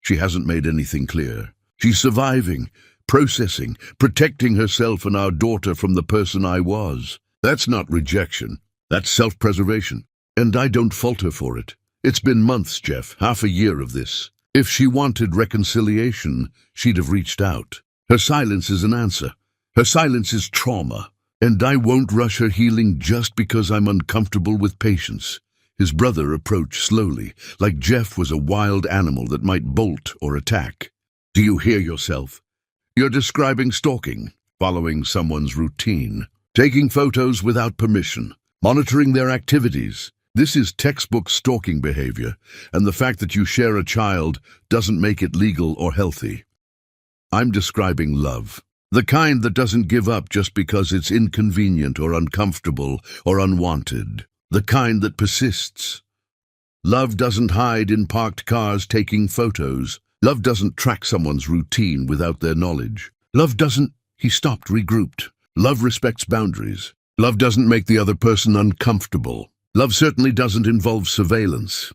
She hasn't made anything clear. She's surviving, processing, protecting herself and our daughter from the person I was. That's not rejection. That's self-preservation. And I don't fault her for it. It's been months, Jeff, half a year of this. If she wanted reconciliation, she'd have reached out. Her silence is an answer. Her silence is trauma. And I won't rush her healing just because I'm uncomfortable with patience. His brother approached slowly, like Jeff was a wild animal that might bolt or attack. "Do you hear yourself? You're describing stalking, following someone's routine, taking photos without permission, monitoring their activities. This is textbook stalking behavior, and the fact that you share a child doesn't make it legal or healthy. I'm describing love. The kind that doesn't give up just because it's inconvenient or uncomfortable or unwanted. The kind that persists. Love doesn't hide in parked cars taking photos. Love doesn't track someone's routine without their knowledge. Love doesn't..." He stopped, regrouped. "Love respects boundaries. Love doesn't make the other person uncomfortable. Love certainly doesn't involve surveillance.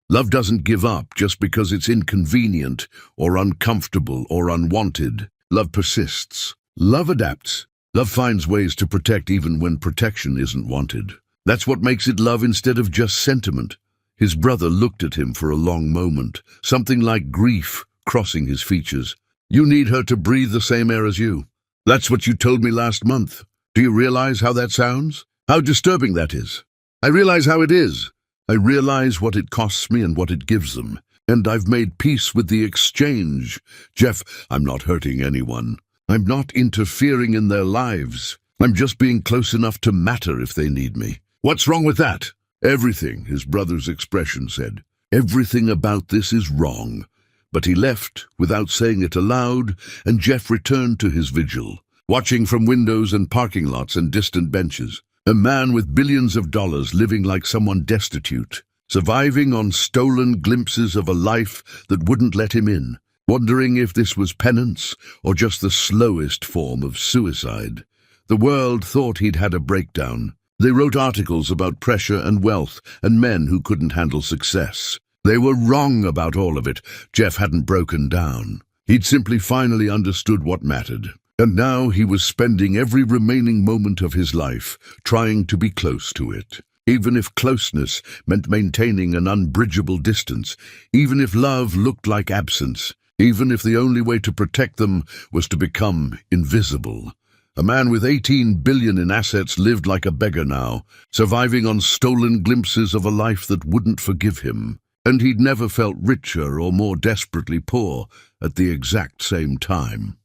Love doesn't give up just because it's inconvenient or uncomfortable or unwanted. Love persists. Love adapts. Love finds ways to protect even when protection isn't wanted. That's what makes it love instead of just sentiment. His brother looked at him for a long moment, something like grief crossing his features. You need her to breathe the same air as you. That's what you told me last month. Do you realize how that sounds? How disturbing that is? I realize how it is. I realize what it costs me and what it gives them. And I've made peace with the exchange. Jeff, I'm not hurting anyone. I'm not interfering in their lives. I'm just being close enough to matter if they need me. What's wrong with that? Everything, his brother's expression said. Everything about this is wrong. But he left without saying it aloud, and Jeff returned to his vigil, watching from windows and parking lots and distant benches. A man with billions of dollars living like someone destitute, surviving on stolen glimpses of a life that wouldn't let him in, wondering if this was penance or just the slowest form of suicide. The world thought he'd had a breakdown. They wrote articles about pressure and wealth and men who couldn't handle success. They were wrong about all of it. Jeff hadn't broken down. He'd simply finally understood what mattered. And now he was spending every remaining moment of his life trying to be close to it. Even if closeness meant maintaining an unbridgeable distance, even if love looked like absence, even if the only way to protect them was to become invisible. A man with 18 billion in assets lived like a beggar now, surviving on stolen glimpses of a life that wouldn't forgive him. And he'd never felt richer or more desperately poor at the exact same time.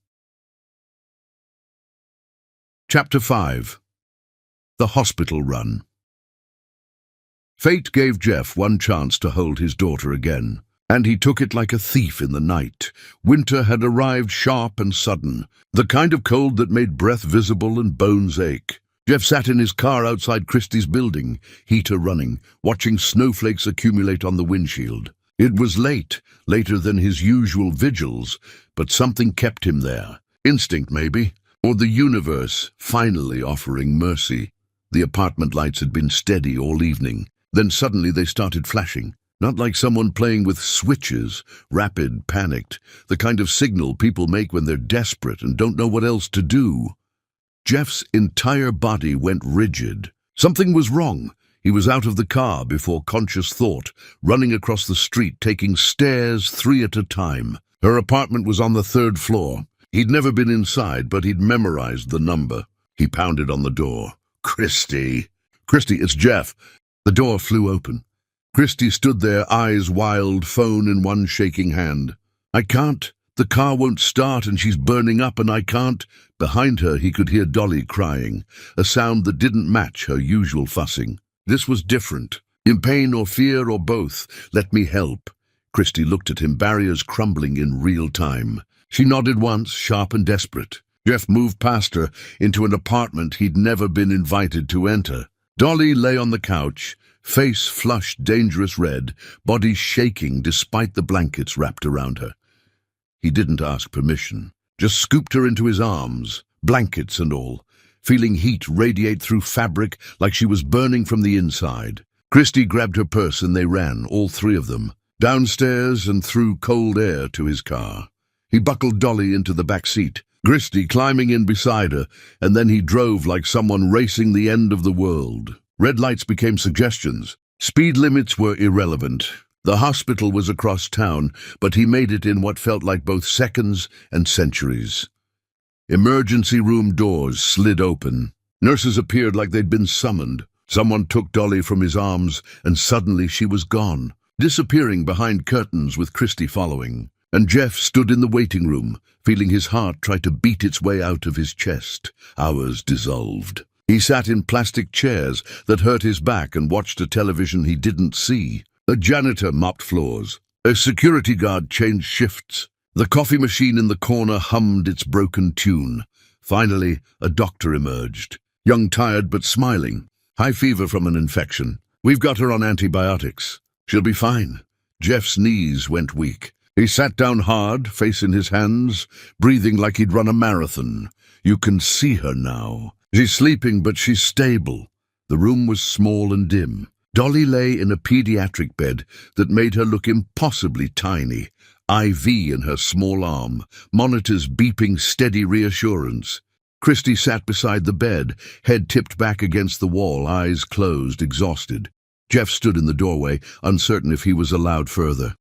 Chapter 5. The Hospital Run. Fate gave Jeff one chance to hold his daughter again, and he took it like a thief in the night. Winter had arrived sharp and sudden, the kind of cold that made breath visible and bones ache. Jeff sat in his car outside Christie's building, heater running, watching snowflakes accumulate on the windshield. It was late, later than his usual vigils, but something kept him there. Instinct, maybe. Or the universe finally offering mercy. The apartment lights had been steady all evening. Then suddenly they started flashing. Not like someone playing with switches, rapid, panicked, the kind of signal people make when they're desperate and don't know what else to do. Jeff's entire body went rigid. Something was wrong. He was out of the car before conscious thought, running across the street, taking stairs 3 at a time. Her apartment was on the 3rd floor. He'd never been inside, but he'd memorized the number. He pounded on the door. Christy! Christy, it's Jeff. The door flew open. Christy stood there, eyes wild, phone in one shaking hand. I can't. The car won't start and she's burning up and I can't. Behind her he could hear Dolly crying, a sound that didn't match her usual fussing. This was different. In pain or fear or both. Let me help. Christy looked at him, barriers crumbling in real time. She nodded once, sharp and desperate. Jeff moved past her into an apartment he'd never been invited to enter. Dolly lay on the couch, face flushed dangerous red, body shaking despite the blankets wrapped around her. He didn't ask permission, just scooped her into his arms, blankets and all, feeling heat radiate through fabric like she was burning from the inside. Christy grabbed her purse and they ran, all 3 of them, downstairs and through cold air to his car. He buckled Dolly into the back seat, Christy climbing in beside her, and then he drove like someone racing the end of the world. Red lights became suggestions. Speed limits were irrelevant. The hospital was across town, but he made it in what felt like both seconds and centuries. Emergency room doors slid open. Nurses appeared like they'd been summoned. Someone took Dolly from his arms, and suddenly she was gone, disappearing behind curtains with Christy following. And Jeff stood in the waiting room, feeling his heart try to beat its way out of his chest. Hours dissolved. He sat in plastic chairs that hurt his back and watched a television he didn't see. A janitor mopped floors. A security guard changed shifts. The coffee machine in the corner hummed its broken tune. Finally, a doctor emerged. Young, tired, but smiling. High fever from an infection. We've got her on antibiotics. She'll be fine. Jeff's knees went weak. He sat down hard, face in his hands, breathing like he'd run a marathon. You can see her now. She's sleeping, but she's stable. The room was small and dim. Dolly lay in a pediatric bed that made her look impossibly tiny, IV in her small arm, monitors beeping steady reassurance. Christy sat beside the bed, head tipped back against the wall, eyes closed, exhausted. Jeff stood in the doorway, uncertain if he was allowed further.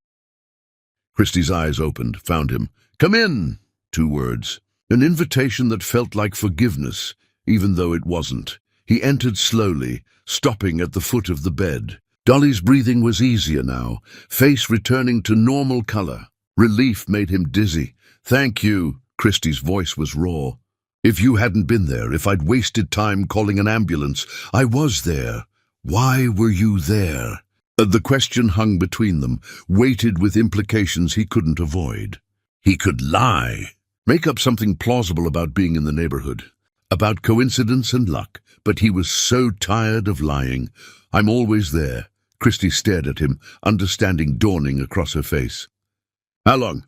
Christy's eyes opened, found him. "Come in!" 2 words. An invitation that felt like forgiveness, even though it wasn't. He entered slowly, stopping at the foot of the bed. Dolly's breathing was easier now, face returning to normal color. Relief made him dizzy. "Thank you." Christy's voice was raw. "If you hadn't been there, if I'd wasted time calling an ambulance, I was there. Why were you there?" The question hung between them, weighted with implications he couldn't avoid. He could lie, make up something plausible about being in the neighborhood, about coincidence and luck, but he was so tired of lying. "I'm always there." Christy stared at him, understanding dawning across her face. "How long?"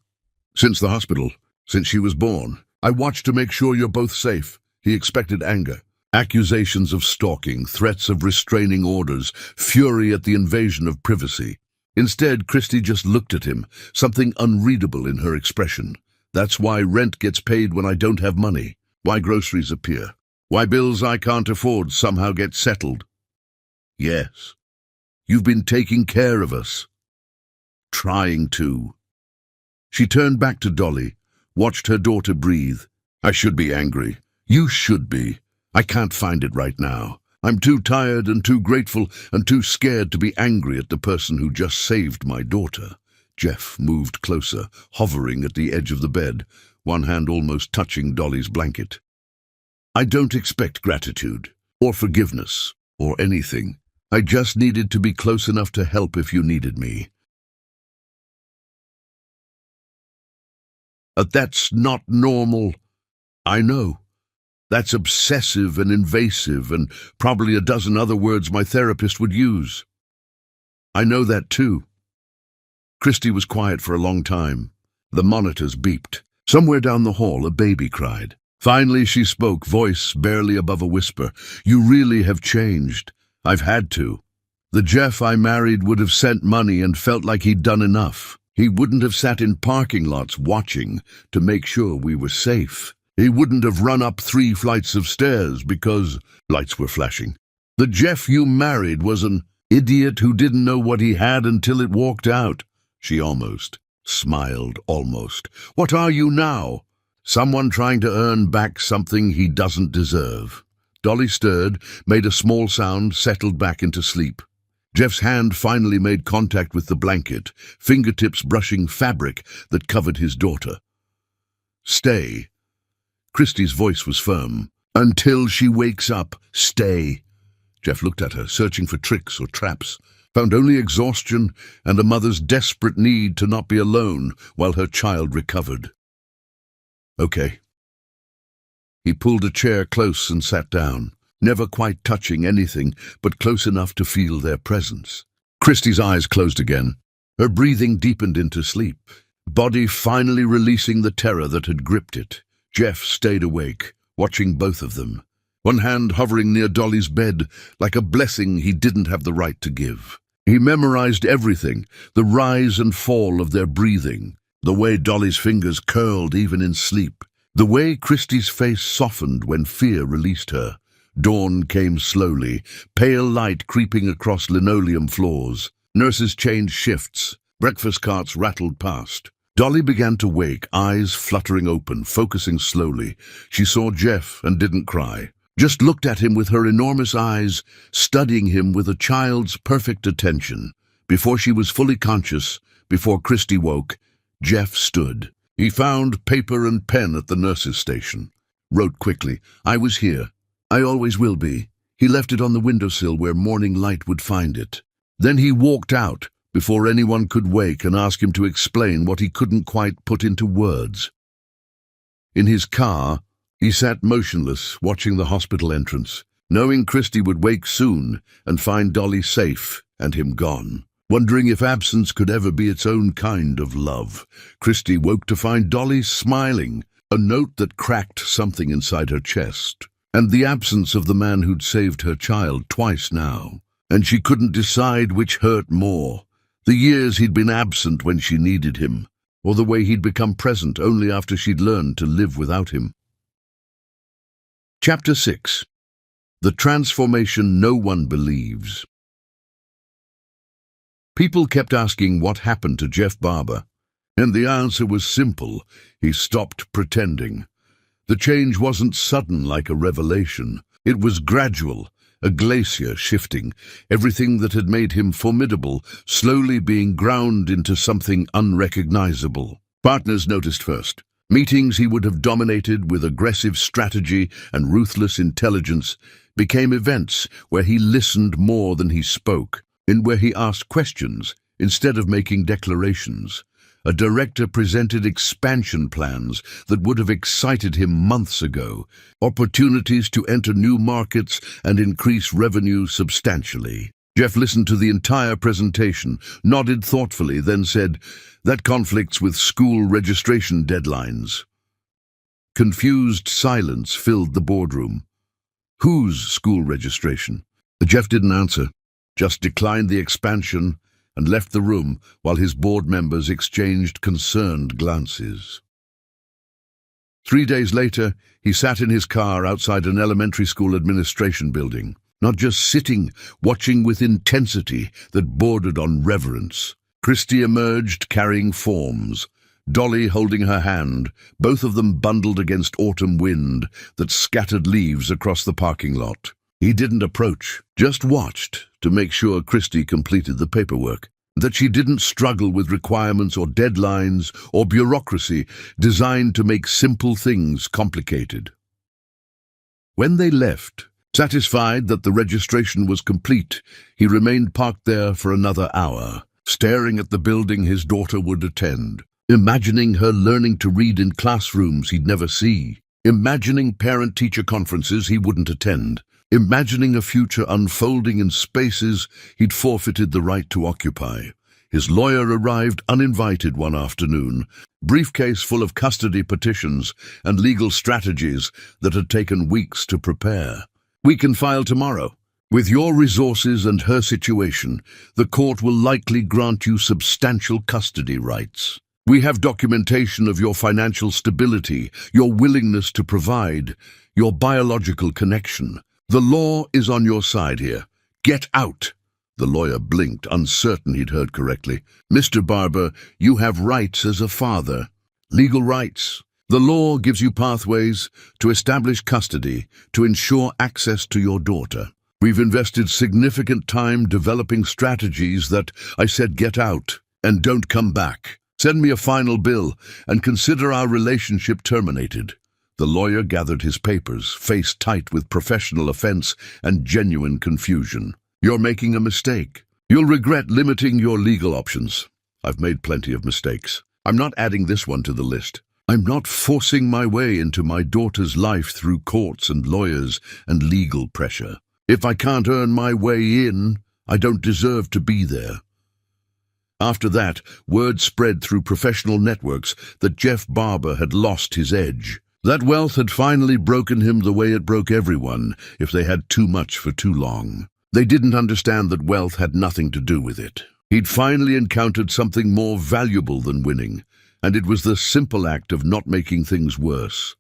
"Since the hospital. Since she was born. I watched to make sure you're both safe." He expected anger. Accusations of stalking, threats of restraining orders, fury at the invasion of privacy. Instead, Christy just looked at him, something unreadable in her expression. "That's why rent gets paid when I don't have money. Why groceries appear. Why bills I can't afford somehow get settled. Yes. You've been taking care of us. Trying to." She turned back to Dolly, watched her daughter breathe. "I should be angry. You should be. I can't find it right now. I'm too tired and too grateful and too scared to be angry at the person who just saved my daughter." Jeff moved closer, hovering at the edge of the bed, one hand almost touching Dolly's blanket. "I don't expect gratitude, or forgiveness, or anything. I just needed to be close enough to help if you needed me." "That's not normal." "I know. That's obsessive and invasive, and probably a dozen other words my therapist would use." "I know that too." Christy was quiet for a long time. The monitors beeped. Somewhere down the hall, a baby cried. Finally she spoke, voice barely above a whisper. "You really have changed. I've had to. The Jeff I married would have sent money and felt like he'd done enough. He wouldn't have sat in parking lots watching to make sure we were safe. He wouldn't have run up 3 flights of stairs because lights were flashing. The Jeff you married was an idiot who didn't know what he had until it walked out." She almost smiled, almost. "What are you now? Someone trying to earn back something he doesn't deserve." Dolly stirred, made a small sound, settled back into sleep. Jeff's hand finally made contact with the blanket, fingertips brushing fabric that covered his daughter. "Stay." Christy's voice was firm. "Until she wakes up, stay." Jeff looked at her, searching for tricks or traps, found only exhaustion and a mother's desperate need to not be alone while her child recovered. "Okay." He pulled a chair close and sat down, never quite touching anything, but close enough to feel their presence. Christy's eyes closed again. Her breathing deepened into sleep, body finally releasing the terror that had gripped it. Jeff stayed awake, watching both of them, one hand hovering near Dolly's bed like a blessing he didn't have the right to give. He memorized everything, the rise and fall of their breathing, the way Dolly's fingers curled even in sleep, the way Christy's face softened when fear released her. Dawn came slowly, pale light creeping across linoleum floors. Nurses changed shifts. Breakfast carts rattled past. Dolly began to wake, eyes fluttering open, focusing slowly. She saw Jeff and didn't cry. Just looked at him with her enormous eyes, studying him with a child's perfect attention. Before she was fully conscious, before Christy woke, Jeff stood. He found paper and pen at the nurse's station. Wrote quickly, "I was here. I always will be." He left it on the windowsill where morning light would find it. Then he walked out, before anyone could wake and ask him to explain what he couldn't quite put into words. In his car, he sat motionless, watching the hospital entrance, knowing Christy would wake soon and find Dolly safe and him gone, wondering if absence could ever be its own kind of love. Christy woke to find Dolly smiling, a note that cracked something inside her chest, and the absence of the man who'd saved her child twice now. and she couldn't decide which hurt more. The years he'd been absent when she needed him, or the way he'd become present only after she'd learned to live without him. Chapter 6. The Transformation No One Believes. People kept asking what happened to Jeff Barber, and the answer was simple: he stopped pretending. The change wasn't sudden like a revelation. It was gradual, a glacier shifting, everything that had made him formidable slowly being ground into something unrecognizable. Partners noticed first. Meetings he would have dominated with aggressive strategy and ruthless intelligence became events where he listened more than he spoke, and where he asked questions instead of making declarations. A director presented expansion plans that would have excited him months ago, opportunities to enter new markets and increase revenue substantially. Jeff listened to the entire presentation, nodded thoughtfully, then said, "That conflicts with school registration deadlines." Confused silence filled the boardroom. Whose school registration? Jeff didn't answer, just declined the expansion and left the room while his board members exchanged concerned glances. 3 days later, he sat in his car outside an elementary school administration building, not just sitting, watching with intensity that bordered on reverence. Christy emerged carrying forms, Dolly holding her hand, both of them bundled against autumn wind that scattered leaves across the parking lot. He didn't approach, just watched to make sure Christy completed the paperwork, that she didn't struggle with requirements or deadlines or bureaucracy designed to make simple things complicated. When they left, satisfied that the registration was complete, he remained parked there for another hour, staring at the building his daughter would attend, imagining her learning to read in classrooms he'd never see, imagining parent-teacher conferences he wouldn't attend, imagining a future unfolding in spaces he'd forfeited the right to occupy. His lawyer arrived uninvited one afternoon, briefcase full of custody petitions and legal strategies that had taken weeks to prepare. "We can file tomorrow. With your resources and her situation, the court will likely grant you substantial custody rights. We have documentation of your financial stability, your willingness to provide, your biological connection. The law is on your side here. Get out." The lawyer blinked, uncertain he'd heard correctly. "Mr. Barber, you have rights as a father. Legal rights. The law gives you pathways to establish custody, to ensure access to your daughter. We've invested significant time developing strategies that," I said, "get out and don't come back. Send me a final bill and consider our relationship terminated." The lawyer gathered his papers, face tight with professional offense and genuine confusion. "You're making a mistake. You'll regret limiting your legal options." "I've made plenty of mistakes. I'm not adding this one to the list. I'm not forcing my way into my daughter's life through courts and lawyers and legal pressure. If I can't earn my way in, I don't deserve to be there." After that, word spread through professional networks that Jeff Barber had lost his edge. That wealth had finally broken him the way it broke everyone if they had too much for too long. They didn't understand that wealth had nothing to do with it. He'd finally encountered something more valuable than winning, and it was the simple act of not making things worse.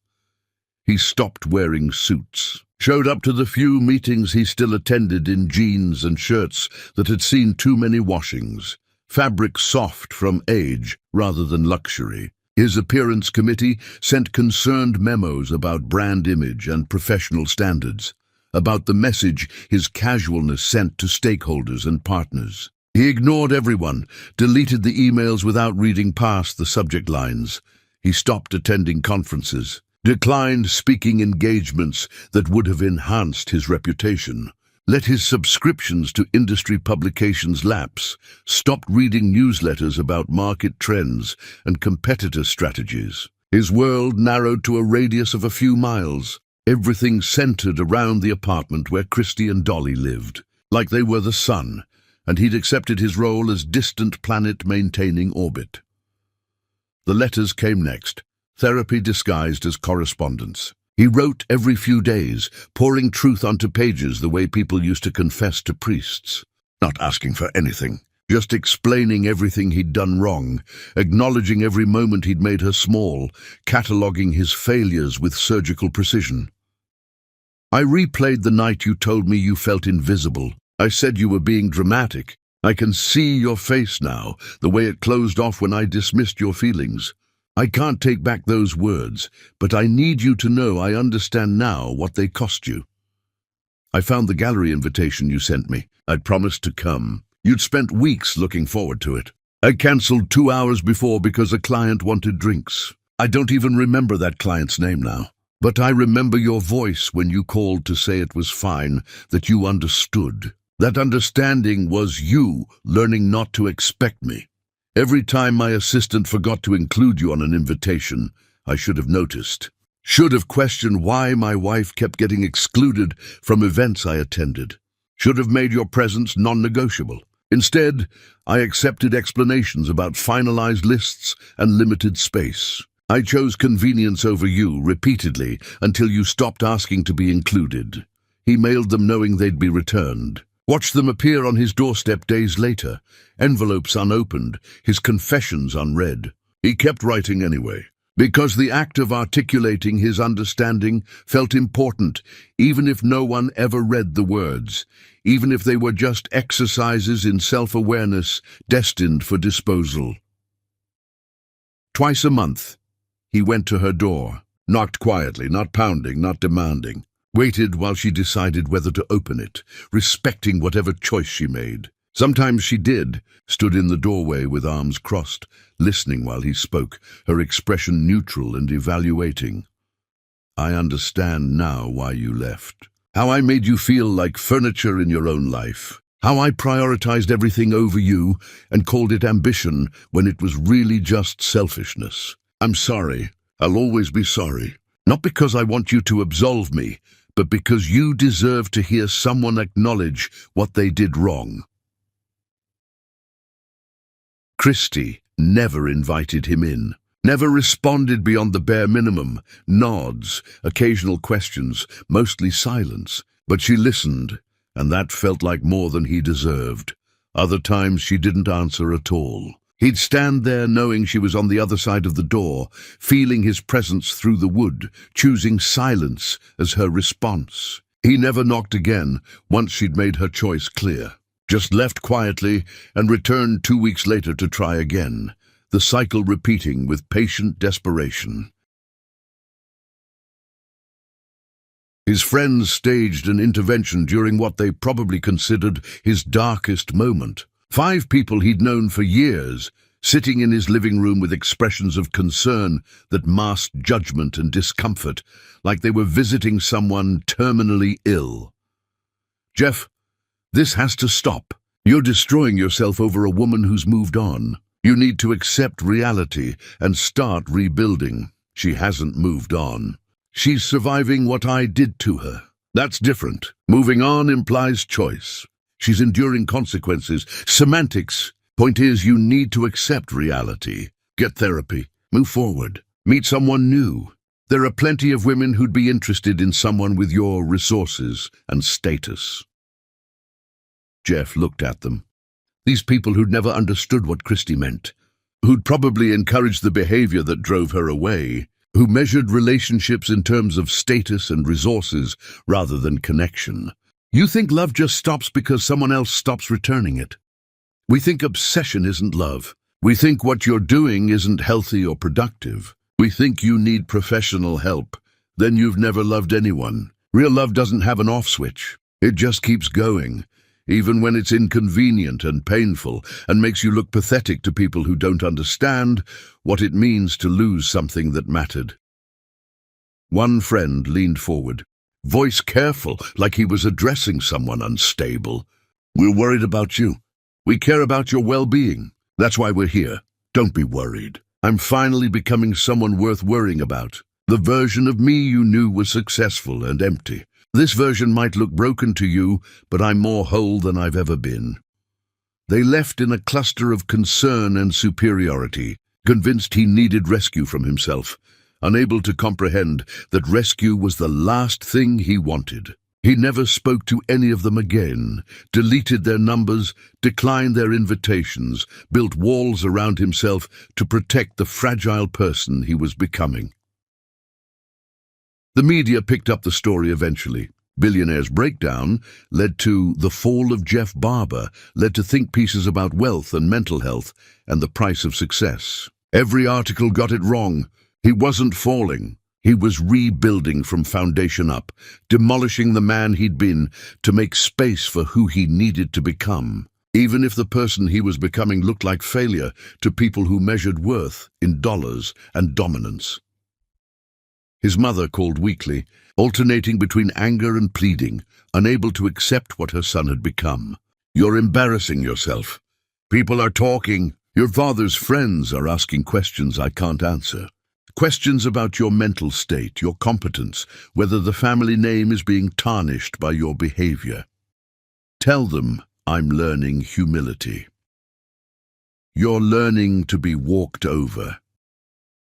He stopped wearing suits, showed up to the few meetings he still attended in jeans and shirts that had seen too many washings, fabric soft from age rather than luxury. His appearance committee sent concerned memos about brand image and professional standards, about the message his casualness sent to stakeholders and partners. He ignored everyone, deleted the emails without reading past the subject lines. He stopped attending conferences, declined speaking engagements that would have enhanced his reputation, let his subscriptions to industry publications lapse, stopped reading newsletters about market trends and competitor strategies. His world narrowed to a radius of a few miles. Everything centered around the apartment where Christy and Dolly lived, like they were the sun, and he'd accepted his role as distant planet maintaining orbit. The letters came next, therapy disguised as correspondence. He wrote every few days, pouring truth onto pages the way people used to confess to priests. Not asking for anything, just explaining everything he'd done wrong, acknowledging every moment he'd made her small, cataloguing his failures with surgical precision. I replayed the night you told me you felt invisible. I said you were being dramatic. I can see your face now, the way it closed off when I dismissed your feelings. I can't take back those words, but I need you to know I understand now what they cost you. I found the gallery invitation you sent me. I'd promised to come. You'd spent weeks looking forward to it. I cancelled 2 hours before because a client wanted drinks. I don't even remember that client's name now. But I remember your voice when you called to say it was fine, that you understood. That understanding was you learning not to expect me. Every time my assistant forgot to include you on an invitation, I should have noticed. Should have questioned why my wife kept getting excluded from events I attended. Should have made your presence non-negotiable. Instead, I accepted explanations about finalized lists and limited space. I chose convenience over you repeatedly until you stopped asking to be included. He mailed them knowing they'd be returned. Watched them appear on his doorstep days later, envelopes unopened, his confessions unread. He kept writing anyway, because the act of articulating his understanding felt important, even if no one ever read the words, even if they were just exercises in self-awareness destined for disposal. Twice a month, he went to her door, knocked quietly, not pounding, not demanding. Waited while she decided whether to open it, respecting whatever choice she made. Sometimes she did, stood in the doorway with arms crossed, listening while he spoke, her expression neutral and evaluating. I understand now why you left. How I made you feel like furniture in your own life. How I prioritized everything over you and called it ambition when it was really just selfishness. I'm sorry. I'll always be sorry. Not because I want you to absolve me, but because you deserve to hear someone acknowledge what they did wrong. Christy never invited him in, never responded beyond the bare minimum, nods, occasional questions, mostly silence, but she listened, and that felt like more than he deserved. Other times she didn't answer at all. He'd stand there knowing she was on the other side of the door, feeling his presence through the wood, choosing silence as her response. He never knocked again once she'd made her choice clear. Just left quietly and returned 2 weeks later to try again, the cycle repeating with patient desperation. His friends staged an intervention during what they probably considered his darkest moment. 5 people he'd known for years, sitting in his living room with expressions of concern that masked judgment and discomfort, like they were visiting someone terminally ill. Jeff, this has to stop. You're destroying yourself over a woman who's moved on. You need to accept reality and start rebuilding. She hasn't moved on. She's surviving what I did to her. That's different. Moving on implies choice. She's enduring consequences. Semantics. Point is, you need to accept reality. Get therapy. Move forward. Meet someone new. There are plenty of women who'd be interested in someone with your resources and status. Jeff looked at them. These people who'd never understood what Christy meant, who'd probably encouraged the behavior that drove her away, who measured relationships in terms of status and resources rather than connection. You think love just stops because someone else stops returning it. We think obsession isn't love. We think what you're doing isn't healthy or productive. We think you need professional help. Then you've never loved anyone. Real love doesn't have an off switch. It just keeps going, even when it's inconvenient and painful, and makes you look pathetic to people who don't understand what it means to lose something that mattered. One friend leaned forward, voice careful, like he was addressing someone unstable. We're worried about you. We care about your well-being. That's why we're here. Don't be worried. I'm finally becoming someone worth worrying about. The version of me you knew was successful and empty. This version might look broken to you, but I'm more whole than I've ever been. They left in a cluster of concern and superiority, convinced he needed rescue from himself, unable to comprehend that rescue was the last thing he wanted. He never spoke to any of them again, deleted their numbers, declined their invitations, built walls around himself to protect the fragile person he was becoming. The media picked up the story eventually. Billionaire's breakdown led to the fall of Jeff Barber, led to think pieces about wealth and mental health and the price of success. Every article got it wrong. He wasn't falling. He was rebuilding from foundation up, demolishing the man he'd been to make space for who he needed to become. Even if the person he was becoming looked like failure to people who measured worth in dollars and dominance. His mother called weekly, alternating between anger and pleading, unable to accept what her son had become. "You're embarrassing yourself. People are talking. Your father's friends are asking questions I can't answer. Questions about your mental state, your competence, whether the family name is being tarnished by your behavior. Tell them I'm learning humility. You're learning to be walked over.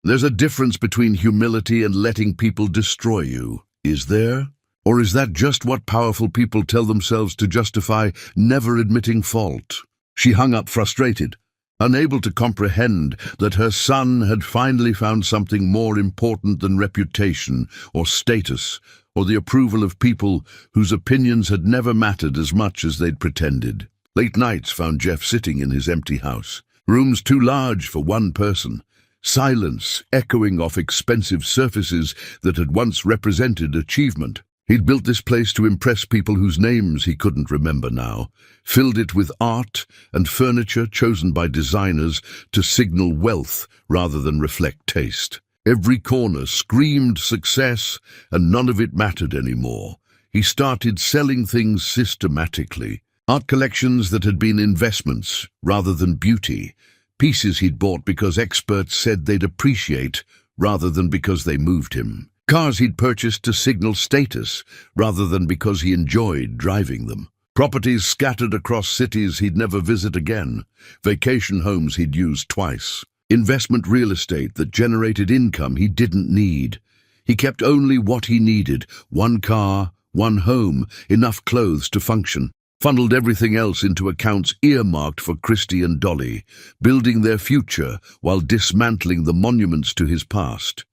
There's a difference between humility and letting people destroy you, is there? Or is that just what powerful people tell themselves to justify never admitting fault?" She hung up frustrated, unable to comprehend that her son had finally found something more important than reputation or status or the approval of people whose opinions had never mattered as much as they'd pretended. Late nights found Jeff sitting in his empty house, rooms too large for one person. Silence echoing off expensive surfaces that had once represented achievement. He'd built this place to impress people whose names he couldn't remember now, filled it with art and furniture chosen by designers to signal wealth rather than reflect taste. Every corner screamed success, and none of it mattered anymore. He started selling things systematically, art collections that had been investments rather than beauty, pieces he'd bought because experts said they'd appreciate rather than because they moved him. Cars he'd purchased to signal status rather than because he enjoyed driving them. Properties scattered across cities he'd never visit again. Vacation homes he'd used twice. Investment real estate that generated income he didn't need. He kept only what he needed: one car, one home, enough clothes to function. Funneled everything else into accounts earmarked for Christy and Dolly, building their future while dismantling the monuments to his past.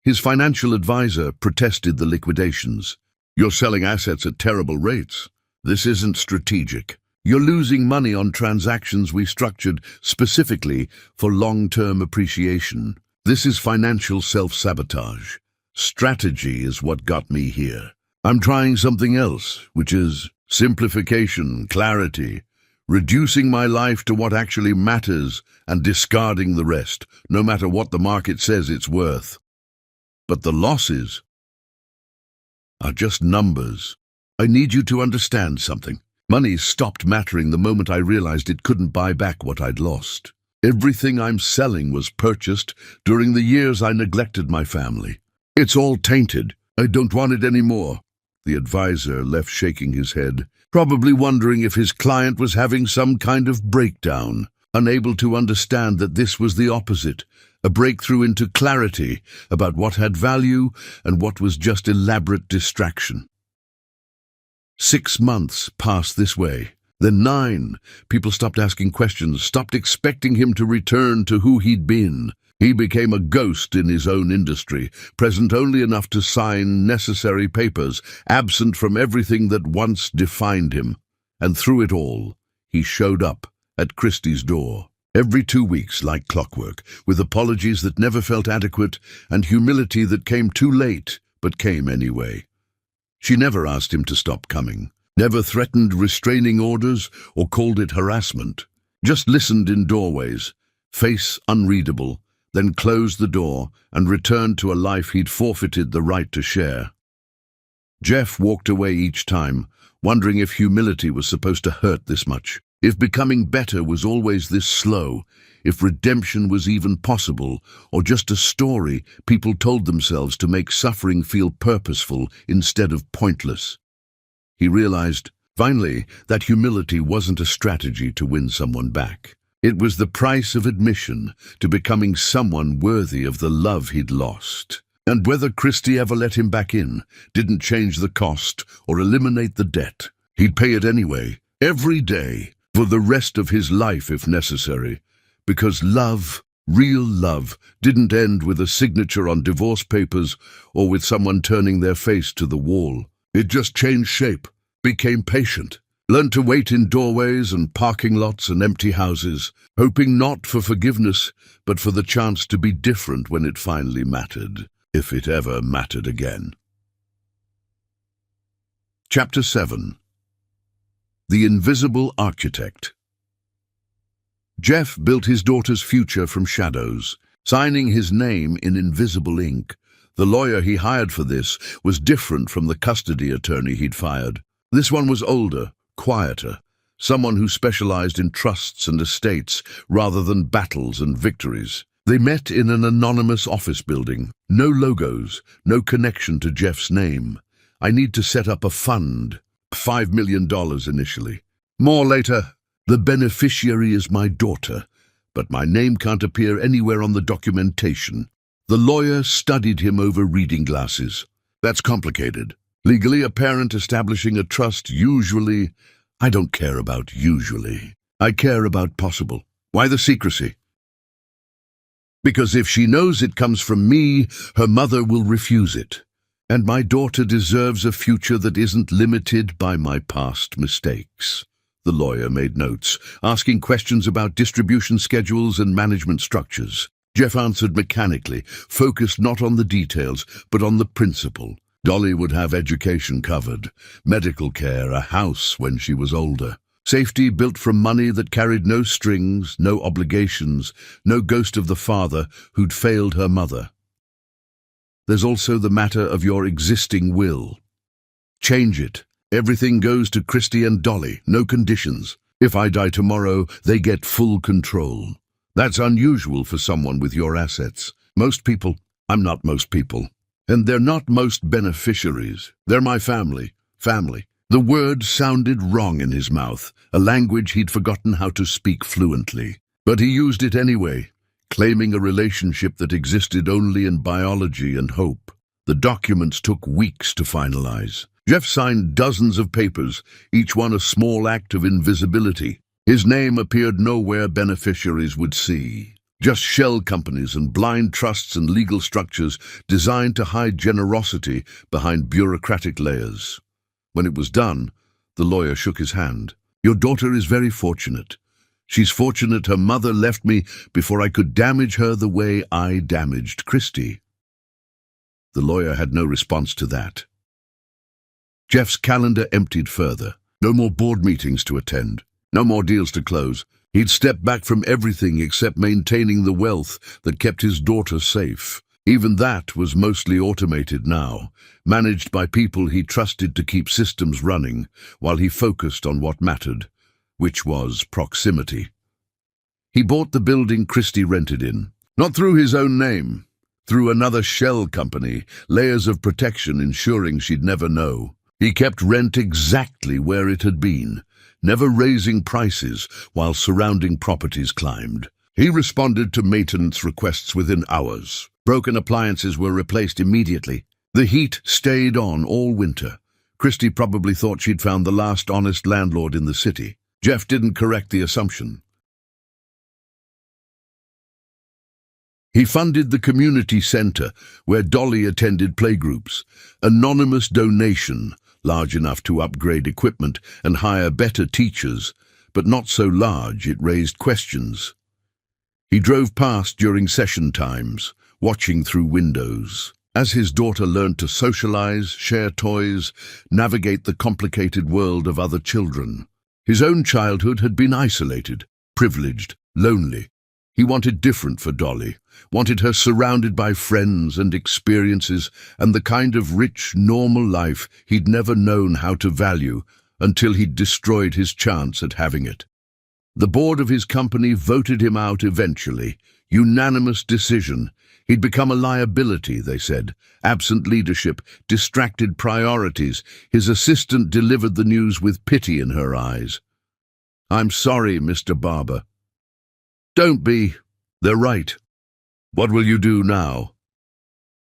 His financial advisor protested the liquidations. "You're selling assets at terrible rates. This isn't strategic. You're losing money on transactions we structured specifically for long-term appreciation. This is financial self-sabotage. Strategy is what got me here. I'm trying something else, which is simplification, clarity, reducing my life to what actually matters and discarding the rest, no matter what the market says it's worth. But the losses are just numbers. I need you to understand something. Money stopped mattering the moment I realized it couldn't buy back what I'd lost. Everything I'm selling was purchased during the years I neglected my family. It's all tainted. I don't want it anymore." The advisor left shaking his head, probably wondering if his client was having some kind of breakdown, unable to understand that this was the opposite, a breakthrough into clarity about what had value and what was just elaborate distraction. 6 months passed this way, then 9. People stopped asking questions, stopped expecting him to return to who he'd been. He became a ghost in his own industry, present only enough to sign necessary papers, absent from everything that once defined him. And through it all, he showed up at Christie's door. Every 2 weeks, like clockwork, with apologies that never felt adequate and humility that came too late, but came anyway. She never asked him to stop coming, never threatened restraining orders or called it harassment, just listened in doorways, face unreadable, then closed the door and returned to a life he'd forfeited the right to share. Jeff walked away each time, wondering if humility was supposed to hurt this much, if becoming better was always this slow, if redemption was even possible, or just a story people told themselves to make suffering feel purposeful instead of pointless. He realized, finally, that humility wasn't a strategy to win someone back. It was the price of admission to becoming someone worthy of the love he'd lost. And whether Christie ever let him back in didn't change the cost or eliminate the debt. He'd pay it anyway, every day, for the rest of his life if necessary, because love, real love, didn't end with a signature on divorce papers or with someone turning their face to the wall. It just changed shape, became patient, learned to wait in doorways and parking lots and empty houses, hoping not for forgiveness, but for the chance to be different when it finally mattered, if it ever mattered again. Chapter 7. The Invisible Architect. Jeff built his daughter's future from shadows, signing his name in invisible ink. The lawyer he hired for this was different from the custody attorney he'd fired. This one was older, quieter, someone who specialized in trusts and estates rather than battles and victories. They met in an anonymous office building. No logos, no connection to Jeff's name. I need to set up a fund. $5 million initially. More later. The beneficiary is my daughter, but my name can't appear anywhere on the documentation. The lawyer studied him over reading glasses. That's complicated. Legally, a parent establishing a trust usually... I don't care about usually. I care about possible. Why the secrecy? Because if she knows it comes from me, her mother will refuse it. And my daughter deserves a future that isn't limited by my past mistakes. The lawyer made notes, asking questions about distribution schedules and management structures. Jeff answered mechanically, focused not on the details, but on the principle. Dolly would have education covered, medical care, a house when she was older. Safety built from money that carried no strings, no obligations, no ghost of the father who'd failed her mother. There's also the matter of your existing will. Change it. Everything goes to Christie and Dolly, no conditions. If I die tomorrow, they get full control. That's unusual for someone with your assets. Most people, I'm not most people. And they're not most beneficiaries. They're my family. Family. The word sounded wrong in his mouth, a language he'd forgotten how to speak fluently. But he used it anyway, claiming a relationship that existed only in biology and hope. The documents took weeks to finalize. Jeff signed dozens of papers, each one a small act of invisibility. His name appeared nowhere beneficiaries would see. Just shell companies and blind trusts and legal structures designed to hide generosity behind bureaucratic layers. When it was done, the lawyer shook his hand. Your daughter is very fortunate. She's fortunate her mother left me before I could damage her the way I damaged Christie. The lawyer had no response to that. Jeff's calendar emptied further. No more board meetings to attend. No more deals to close. He'd stepped back from everything except maintaining the wealth that kept his daughter safe. Even that was mostly automated now, managed by people he trusted to keep systems running while he focused on what mattered, which was proximity. He bought the building Christie rented in, not through his own name, through another shell company, layers of protection ensuring she'd never know. He kept rent exactly where it had been, never raising prices while surrounding properties climbed. He responded to maintenance requests within hours. Broken appliances were replaced immediately. The heat stayed on all winter. Christie probably thought she'd found the last honest landlord in the city. Jeff didn't correct the assumption. He funded the community center where Dolly attended playgroups. Anonymous donation, large enough to upgrade equipment and hire better teachers, but not so large it raised questions. He drove past during session times, watching through windows. As his daughter learned to socialize, share toys, navigate the complicated world of other children. His own childhood had been isolated, privileged, lonely. He wanted different for Dolly, wanted her surrounded by friends and experiences and the kind of rich, normal life he'd never known how to value until he'd destroyed his chance at having it. The board of his company voted him out eventually. Unanimous decision. He'd become a liability, they said. Absent leadership, distracted priorities. His assistant delivered the news with pity in her eyes. I'm sorry, Mr. Barber. Don't be. They're right. What will you do now?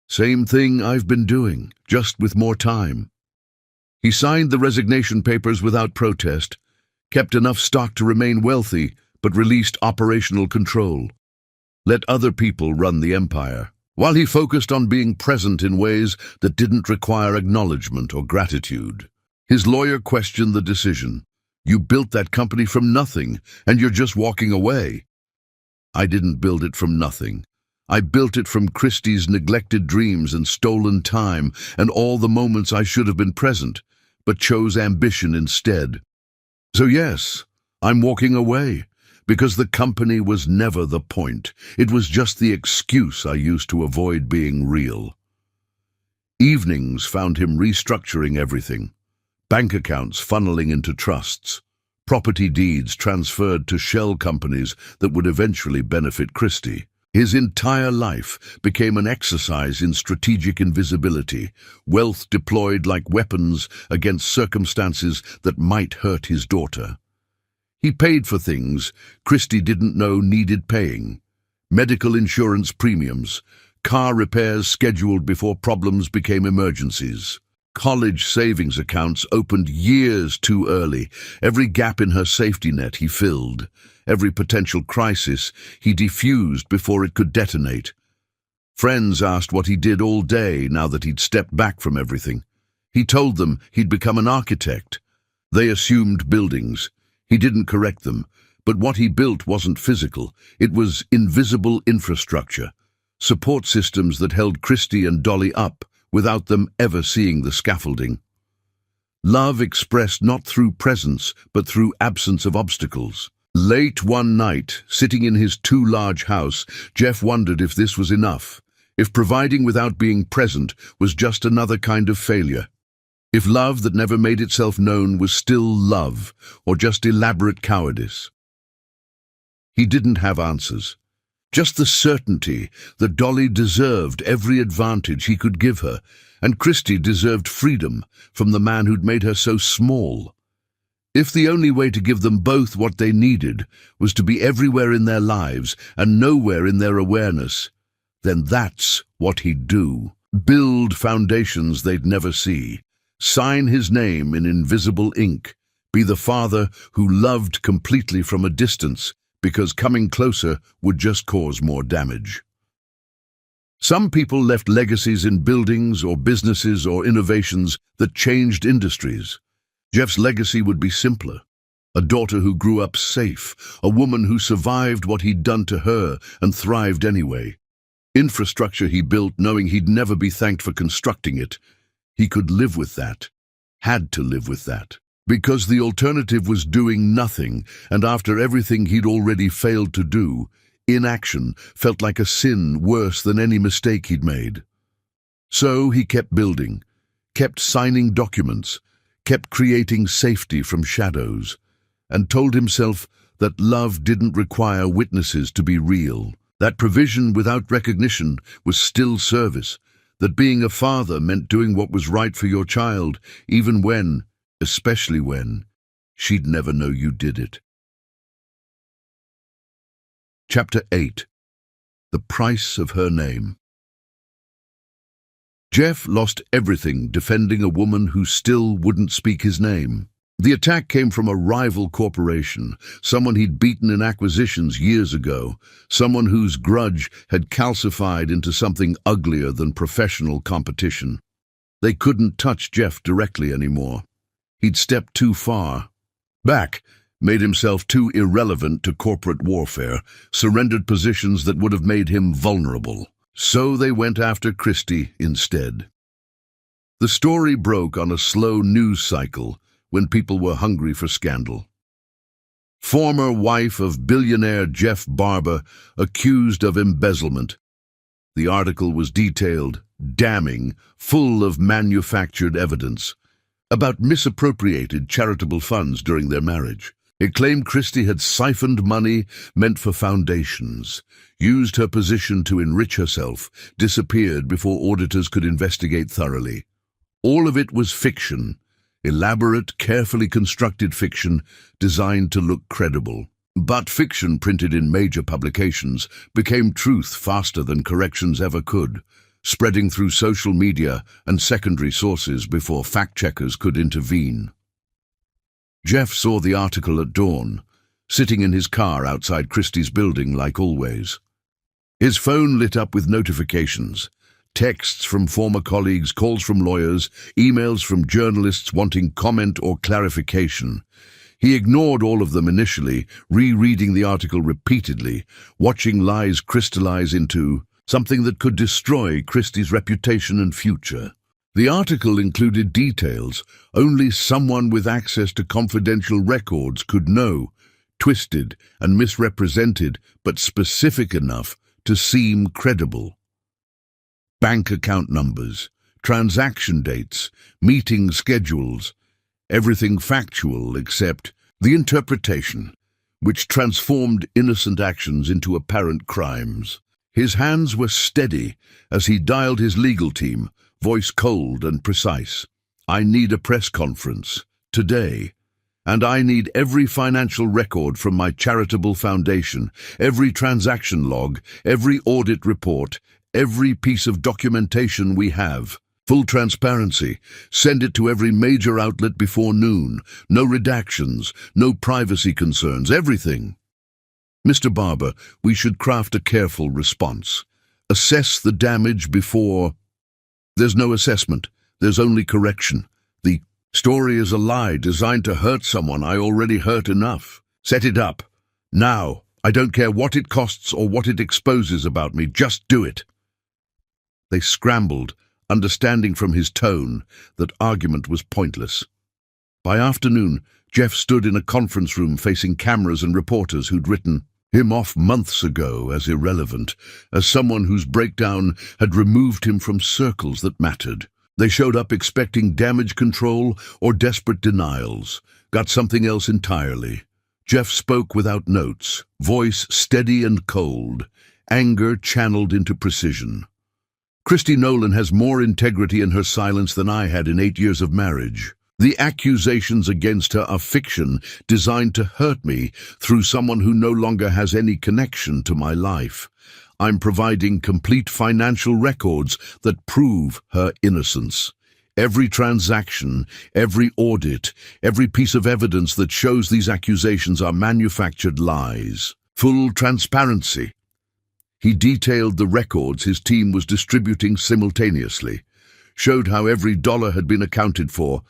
Same thing I've been doing, just with more time. He signed the resignation papers without protest, kept enough stock to remain wealthy, but released operational control. Let other people run the empire, while he focused on being present in ways that didn't require acknowledgement or gratitude. His lawyer questioned the decision. You built that company from nothing, and you're just walking away. I didn't build it from nothing. I built it from Christie's neglected dreams and stolen time and all the moments I should have been present, but chose ambition instead. So yes, I'm walking away, because the company was never the point. It was just the excuse I used to avoid being real. Evenings found him restructuring everything. Bank accounts funneling into trusts. Property deeds transferred to shell companies that would eventually benefit Christie. His entire life became an exercise in strategic invisibility, wealth deployed like weapons against circumstances that might hurt his daughter. He paid for things Christie didn't know needed paying. Medical insurance premiums, car repairs scheduled before problems became emergencies. College savings accounts opened years too early. Every gap in her safety net he filled. Every potential crisis he defused before it could detonate. Friends asked what he did all day now that he'd stepped back from everything. He told them he'd become an architect. They assumed buildings. He didn't correct them, but what he built wasn't physical. It was invisible infrastructure, support systems that held Christie and Dolly up without them ever seeing the scaffolding. Love expressed not through presence, but through absence of obstacles. Late one night, sitting in his too-large house, Jeff wondered if this was enough, if providing without being present was just another kind of failure. If love that never made itself known was still love, or just elaborate cowardice. He didn't have answers. Just the certainty that Dolly deserved every advantage he could give her, and Christie deserved freedom from the man who'd made her so small. If the only way to give them both what they needed was to be everywhere in their lives and nowhere in their awareness, then that's what he'd do. Build foundations they'd never see. Sign his name in invisible ink. Be the father who loved completely from a distance, because coming closer would just cause more damage. Some people left legacies in buildings or businesses or innovations that changed industries. Jeff's legacy would be simpler. A daughter who grew up safe, a woman who survived what he'd done to her and thrived anyway. Infrastructure he built knowing he'd never be thanked for constructing it. He could live with that, had to live with that. Because the alternative was doing nothing, and after everything he'd already failed to do, inaction felt like a sin worse than any mistake he'd made. So he kept building, kept signing documents, kept creating safety from shadows, and told himself that love didn't require witnesses to be real, that provision without recognition was still service, that being a father meant doing what was right for your child, even when, especially when, she'd never know you did it. Chapter 8. The Price of Her Name. Jeff lost everything defending a woman who still wouldn't speak his name. The attack came from a rival corporation, someone he'd beaten in acquisitions years ago, someone whose grudge had calcified into something uglier than professional competition. They couldn't touch Jeff directly anymore. He'd stepped too far back, made himself too irrelevant to corporate warfare, surrendered positions that would have made him vulnerable. So they went after Christie instead. The story broke on a slow news cycle when people were hungry for scandal. Former wife of billionaire Jeff Barber accused of embezzlement. The article was detailed, damning, full of manufactured evidence about misappropriated charitable funds during their marriage. It claimed Christie had siphoned money meant for foundations, used her position to enrich herself, disappeared before auditors could investigate thoroughly. All of it was fiction, elaborate, carefully constructed fiction designed to look credible. But fiction printed in major publications became truth faster than corrections ever could. spreading through social media and secondary sources before fact-checkers could intervene. Jeff saw the article at dawn, sitting in his car outside Christie's building like always. His phone lit up with notifications, texts from former colleagues, calls from lawyers, emails from journalists wanting comment or clarification. He ignored all of them initially, rereading the article repeatedly, watching lies crystallize into something that could destroy Christie's reputation and future. The article included details only someone with access to confidential records could know, twisted and misrepresented, but specific enough to seem credible. Bank account numbers, transaction dates, meeting schedules, everything factual except the interpretation, which transformed innocent actions into apparent crimes. His hands were steady as he dialed his legal team, voice cold and precise. "I need a press conference, today. And I need every financial record from my charitable foundation, every transaction log, every audit report, every piece of documentation we have. Full transparency. Send it to every major outlet before noon. No redactions, no privacy concerns, everything." "Mr. Barber, we should craft a careful response. Assess the damage before—" "There's no assessment. There's only correction. The story is a lie designed to hurt someone I already hurt enough. Set it up. Now. I don't care what it costs or what it exposes about me. Just do it." They scrambled, understanding from his tone that argument was pointless. By afternoon, Jeff stood in a conference room facing cameras and reporters who'd written him off months ago as irrelevant, as someone whose breakdown had removed him from circles that mattered. They showed up expecting damage control or desperate denials, got something else entirely. Jeff spoke without notes, voice steady and cold, anger channeled into precision. "Christy Nolan has more integrity in her silence than I had in 8 years of marriage. The accusations against her are fiction designed to hurt me through someone who no longer has any connection to my life. I'm providing complete financial records that prove her innocence. Every transaction, every audit, every piece of evidence that shows these accusations are manufactured lies. Full transparency." He detailed the records his team was distributing simultaneously, showed how every dollar had been accounted for,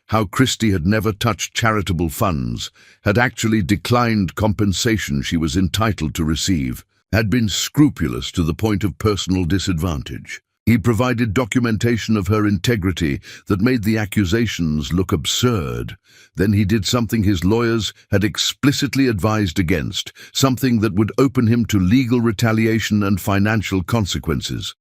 how Christy had never touched charitable funds, had actually declined compensation she was entitled to receive, had been scrupulous to the point of personal disadvantage. He provided documentation of her integrity that made the accusations look absurd. Then he did something his lawyers had explicitly advised against, something that would open him to legal retaliation and financial consequences.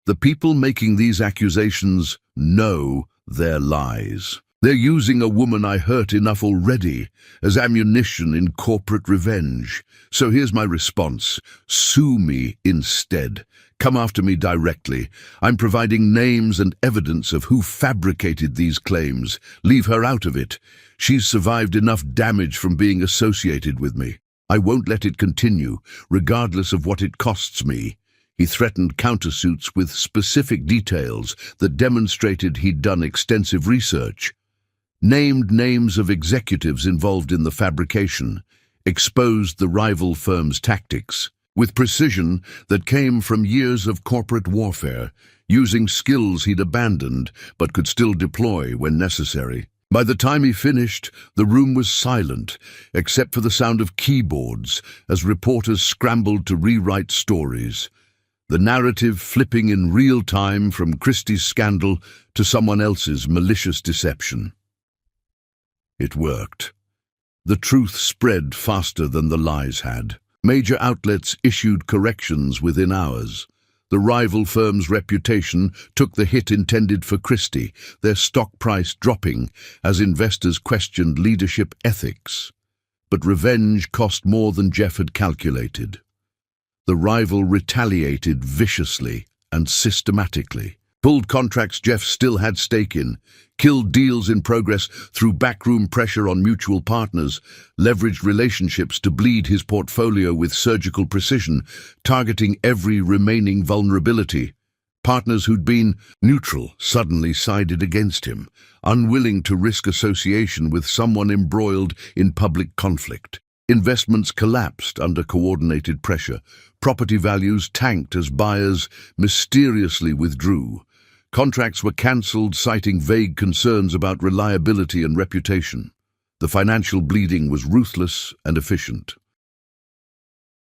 The people making these accusations know they're lies. They're using a woman I hurt enough already as ammunition in corporate revenge. So here's my response. Sue me instead. Come after me directly. I'm providing names and evidence of who fabricated these claims. Leave her out of it. She's survived enough damage from being associated with me. I won't let it continue, regardless of what it costs me. He threatened countersuits with specific details that demonstrated he'd done extensive research. Named names of executives involved in the fabrication, exposed the rival firm's tactics, with precision that came from years of corporate warfare, using skills he'd abandoned but could still deploy when necessary. By the time he finished, the room was silent, except for the sound of keyboards as reporters scrambled to rewrite stories, the narrative flipping in real time from Christie's scandal to someone else's malicious deception. It worked. The truth spread faster than the lies had. Major outlets issued corrections within hours. The rival firm's reputation took the hit intended for Christie, their stock price dropping as investors questioned leadership ethics. But revenge cost more than Jeff had calculated. The rival retaliated viciously and systematically. Pulled contracts Jeff still had stake in, killed deals in progress through backroom pressure on mutual partners, leveraged relationships to bleed his portfolio with surgical precision, targeting every remaining vulnerability. Partners who'd been neutral suddenly sided against him, unwilling to risk association with someone embroiled in public conflict. Investments collapsed under coordinated pressure. Property values tanked as buyers mysteriously withdrew. Contracts were cancelled, citing vague concerns about reliability and reputation. The financial bleeding was ruthless and efficient.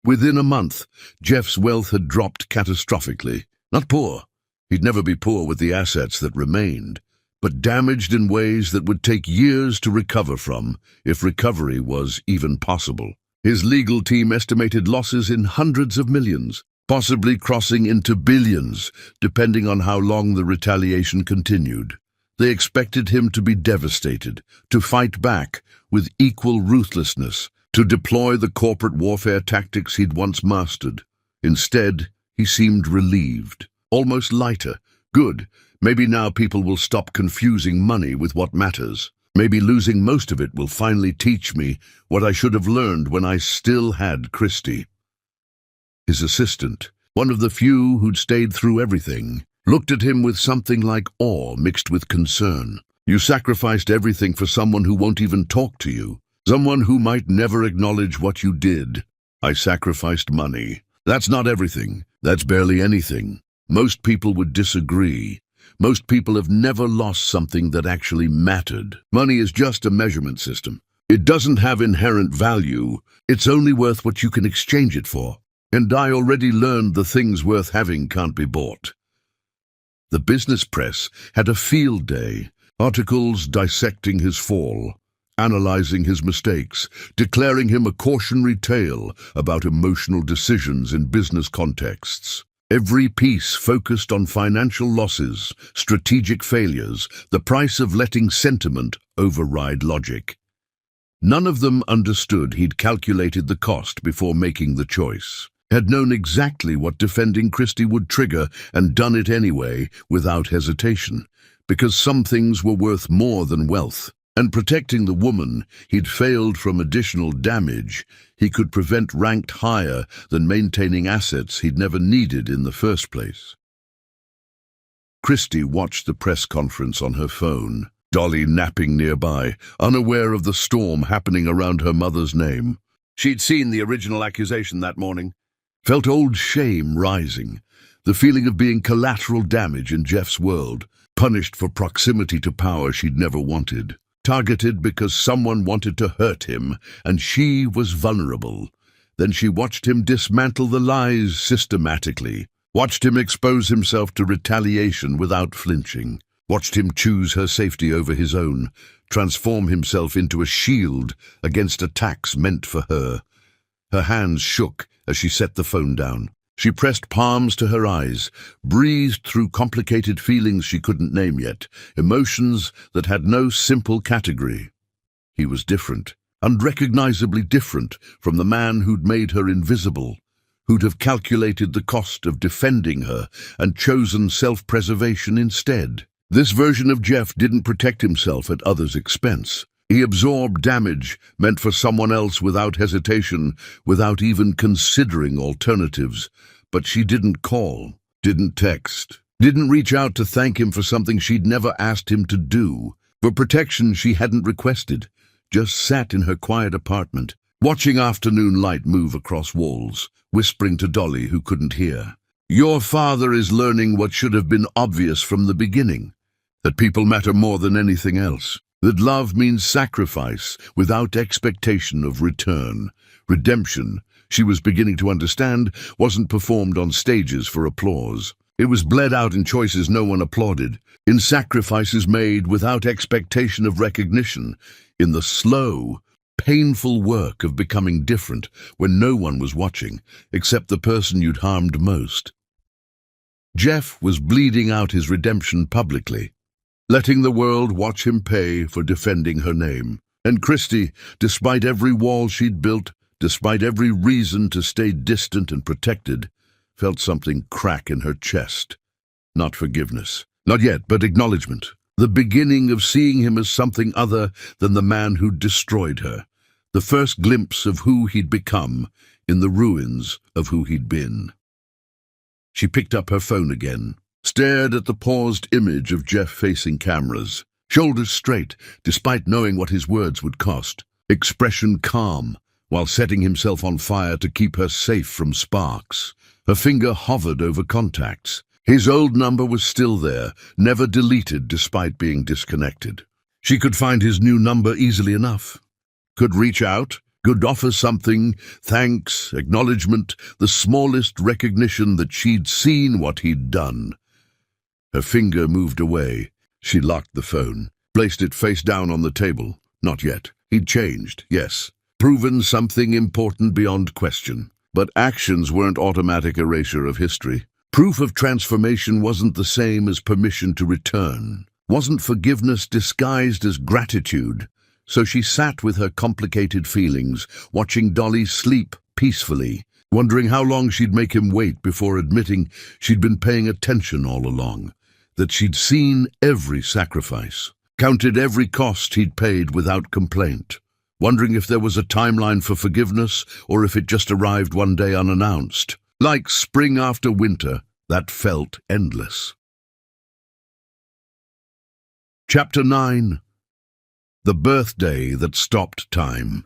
Within a month, Jeff's wealth had dropped catastrophically. Not poor. He'd never be poor with the assets that remained, but damaged in ways that would take years to recover from, if recovery was even possible. His legal team estimated losses in hundreds of millions, possibly crossing into billions, depending on how long the retaliation continued. They expected him to be devastated, to fight back with equal ruthlessness, to deploy the corporate warfare tactics he'd once mastered. Instead, he seemed relieved, almost lighter. Good, maybe now people will stop confusing money with what matters. Maybe losing most of it will finally teach me what I should have learned when I still had Christie. His assistant, one of the few who'd stayed through everything, looked at him with something like awe mixed with concern. You sacrificed everything for someone who won't even talk to you, someone who might never acknowledge what you did. I sacrificed money. That's not everything. That's barely anything. Most people would disagree. Most people have never lost something that actually mattered. Money is just a measurement system. It doesn't have inherent value. It's only worth what you can exchange it for. And I already learned the things worth having can't be bought. The business press had a field day, articles dissecting his fall, analyzing his mistakes, declaring him a cautionary tale about emotional decisions in business contexts. Every piece focused on financial losses, strategic failures, the price of letting sentiment override logic. None of them understood he'd calculated the cost before making the choice, had known exactly what defending Christie would trigger and done it anyway without hesitation, because some things were worth more than wealth. And protecting the woman he'd failed from additional damage, he could prevent ranked higher than maintaining assets he'd never needed in the first place. Christie watched the press conference on her phone, Dolly napping nearby, unaware of the storm happening around her mother's name. She'd seen the original accusation that morning, felt old shame rising, the feeling of being collateral damage in Jeff's world, punished for proximity to power she'd never wanted. Targeted because someone wanted to hurt him, and she was vulnerable. Then she watched him dismantle the lies systematically, watched him expose himself to retaliation without flinching, watched him choose her safety over his own, transform himself into a shield against attacks meant for her. Her hands shook as she set the phone down. She pressed palms to her eyes, breathed through complicated feelings she couldn't name yet, emotions that had no simple category. He was different, unrecognizably different from the man who'd made her invisible, who'd have calculated the cost of defending her and chosen self-preservation instead. This version of Jeff didn't protect himself at others' expense. He absorbed damage meant for someone else without hesitation, without even considering alternatives. But she didn't call, didn't text, didn't reach out to thank him for something she'd never asked him to do, for protection she hadn't requested, just sat in her quiet apartment, watching afternoon light move across walls, whispering to Dolly, who couldn't hear. Your father is learning what should have been obvious from the beginning, that people matter more than anything else. That love means sacrifice without expectation of return. Redemption, she was beginning to understand, wasn't performed on stages for applause. It was bled out in choices no one applauded, in sacrifices made without expectation of recognition, in the slow, painful work of becoming different when no one was watching, except the person you'd harmed most. Jeff was bleeding out his redemption publicly, letting the world watch him pay for defending her name. And Christie, despite every wall she'd built, despite every reason to stay distant and protected, felt something crack in her chest. Not forgiveness. Not yet, but acknowledgement. The beginning of seeing him as something other than the man who'd destroyed her. The first glimpse of who he'd become in the ruins of who he'd been. She picked up her phone again. stared at the paused image of Jeff facing cameras, shoulders straight, despite knowing what his words would cost, expression calm, while setting himself on fire to keep her safe from sparks. Her finger hovered over contacts. His old number was still there, never deleted despite being disconnected. She could find his new number easily enough. Could reach out, could offer something, thanks, acknowledgement, the smallest recognition that she'd seen what he'd done. Her finger moved away. She locked the phone, placed it face down on the table. Not yet. He'd changed, yes. Proven something important beyond question. But actions weren't automatic erasure of history. Proof of transformation wasn't the same as permission to return. Wasn't forgiveness disguised as gratitude. So she sat with her complicated feelings, watching Dolly sleep peacefully, wondering how long she'd make him wait before admitting she'd been paying attention all along, that she'd seen every sacrifice, counted every cost he'd paid without complaint, wondering if there was a timeline for forgiveness or if it just arrived one day unannounced. Like spring after winter, that felt endless. Chapter 9. The Birthday That Stopped Time.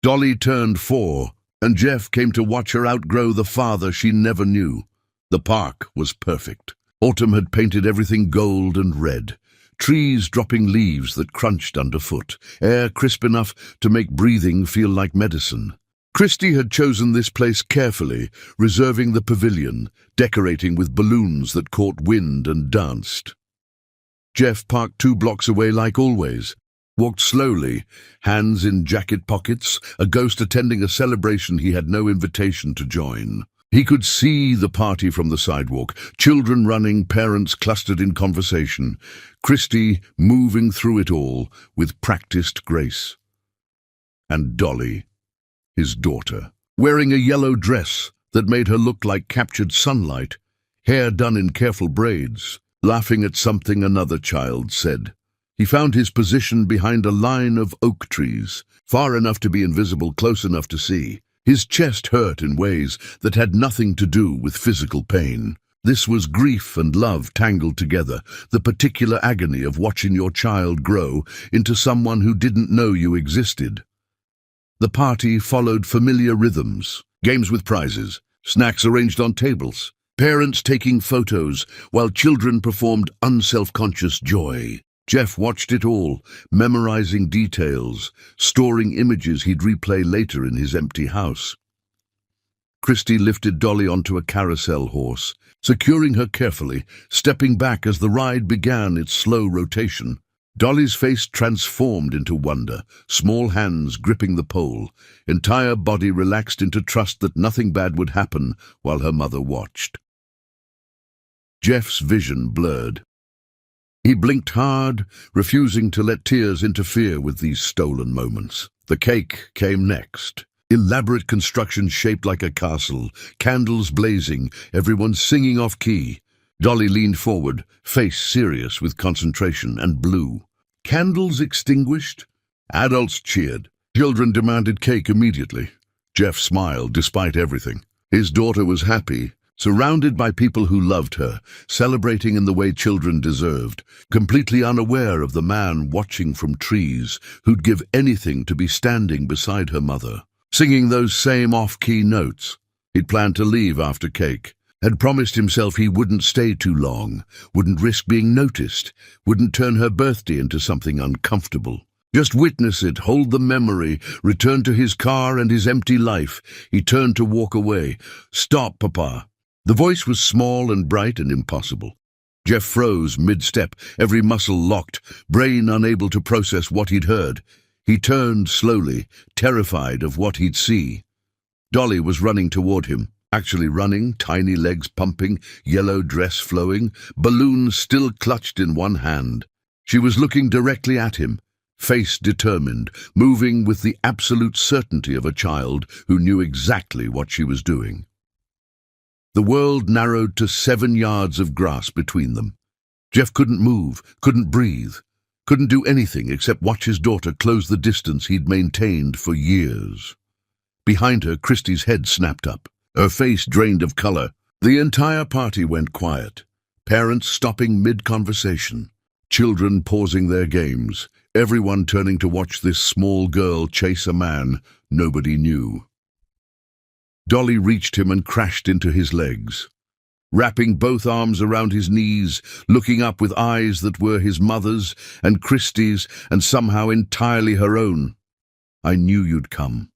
Dolly turned 4, and Jeff came to watch her outgrow the father she never knew. The park was perfect. Autumn had painted everything gold and red. Trees dropping leaves that crunched underfoot. Air crisp enough to make breathing feel like medicine. Christy had chosen this place carefully, reserving the pavilion, decorating with balloons that caught wind and danced. Jeff parked 2 blocks away like always, walked slowly, hands in jacket pockets, a ghost attending a celebration he had no invitation to join. He could see the party from the sidewalk, children running, parents clustered in conversation, Christy moving through it all with practiced grace. And Dolly, his daughter, wearing a yellow dress that made her look like captured sunlight, hair done in careful braids, laughing at something another child said. He found his position behind a line of oak trees, far enough to be invisible, close enough to see. His chest hurt in ways that had nothing to do with physical pain. This was grief and love tangled together, the particular agony of watching your child grow into someone who didn't know you existed. The party followed familiar rhythms, games with prizes, snacks arranged on tables, parents taking photos while children performed unself-conscious joy. Jeff watched it all, memorizing details, storing images he'd replay later in his empty house. Christy lifted Dolly onto a carousel horse, securing her carefully, stepping back as the ride began its slow rotation. Dolly's face transformed into wonder, small hands gripping the pole, entire body relaxed into trust that nothing bad would happen while her mother watched. Jeff's vision blurred. He blinked hard, refusing to let tears interfere with these stolen moments. The cake came next. Elaborate construction shaped like a castle, candles blazing, everyone singing off-key. Dolly leaned forward, face serious with concentration, and blew. Candles extinguished. Adults cheered. Children demanded cake immediately. Jeff smiled despite everything. His daughter was happy, surrounded by people who loved her, celebrating in the way children deserved, completely unaware of the man watching from trees who'd give anything to be standing beside her mother, singing those same off-key notes. He'd planned to leave after cake, had promised himself he wouldn't stay too long, wouldn't risk being noticed, wouldn't turn her birthday into something uncomfortable. Just witness it, hold the memory, return to his car and his empty life. He turned to walk away. "Stop, Papa." The voice was small and bright and impossible. Jeff froze mid-step, every muscle locked, brain unable to process what he'd heard. He turned slowly, terrified of what he'd see. Dolly was running toward him, actually running, tiny legs pumping, yellow dress flowing, balloons still clutched in one hand. She was looking directly at him, face determined, moving with the absolute certainty of a child who knew exactly what she was doing. The world narrowed to 7 yards of grass between them. Jeff couldn't move, couldn't breathe, couldn't do anything except watch his daughter close the distance he'd maintained for years. Behind her, Christy's head snapped up, her face drained of color. The entire party went quiet, parents stopping mid-conversation, children pausing their games, everyone turning to watch this small girl chase a man nobody knew. Dolly reached him and crashed into his legs, wrapping both arms around his knees, looking up with eyes that were his mother's and Christie's and somehow entirely her own. "I knew you'd come."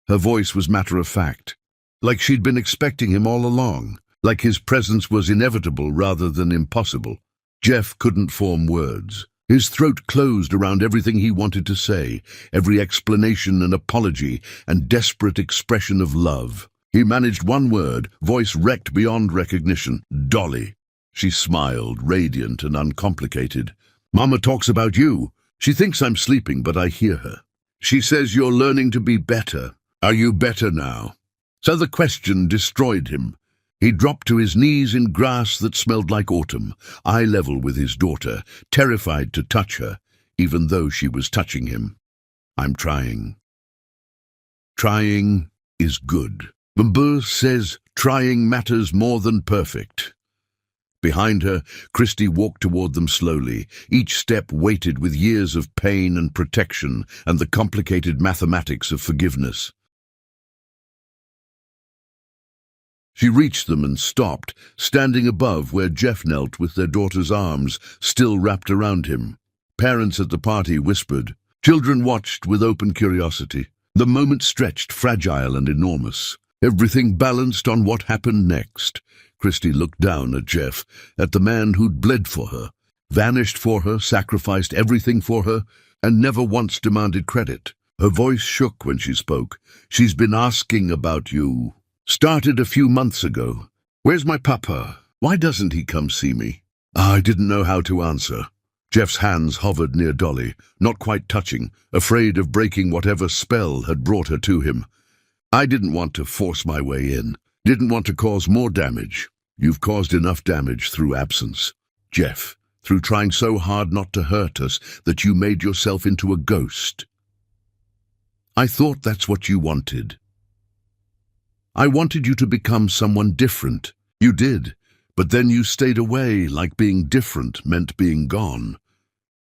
Her voice was matter-of-fact, like she'd been expecting him all along, like his presence was inevitable rather than impossible. Jeff couldn't form words. His throat closed around everything he wanted to say, every explanation and apology and desperate expression of love. He managed one word, voice wrecked beyond recognition. "Dolly." She smiled, radiant and uncomplicated. "Mama talks about you. She thinks I'm sleeping, but I hear her. She says you're learning to be better. Are you better now?" So the question destroyed him. He dropped to his knees in grass that smelled like autumn, eye level with his daughter, terrified to touch her, even though she was touching him. "I'm trying." Trying is good. Mbur says trying matters more than perfect. Behind her, Christie walked toward them slowly, each step weighted with years of pain and protection and the complicated mathematics of forgiveness. She reached them and stopped, standing above where Jeff knelt with their daughter's arms still wrapped around him. Parents at the party whispered. Children watched with open curiosity. The moment stretched, fragile and enormous. Everything balanced on what happened next. Christie looked down at Jeff, at the man who'd bled for her, vanished for her, sacrificed everything for her, and never once demanded credit. Her voice shook when she spoke. "She's been asking about you. Started a few months ago. Where's my papa? Why doesn't he come see me?" I didn't know how to answer. Jeff's hands hovered near Dolly, not quite touching, afraid of breaking whatever spell had brought her to him. "I didn't want to force my way in. Didn't want to cause more damage. You've caused enough damage through absence, Jeff, through trying so hard not to hurt us that you made yourself into a ghost. I thought that's what you wanted. I wanted you to become someone different. You did, but then you stayed away like being different meant being gone."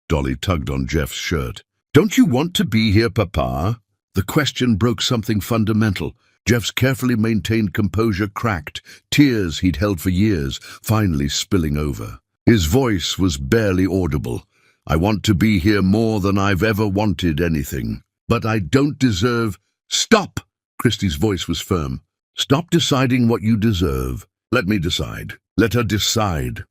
Dolly tugged on Jeff's shirt. "Don't you want to be here, Papa?" The question broke something fundamental. Jeff's carefully maintained composure cracked, tears he'd held for years finally spilling over. His voice was barely audible. "I want to be here more than I've ever wanted anything. But I don't deserve—" "Stop!" Christie's voice was firm. "Stop deciding what you deserve. Let me decide. Let her decide."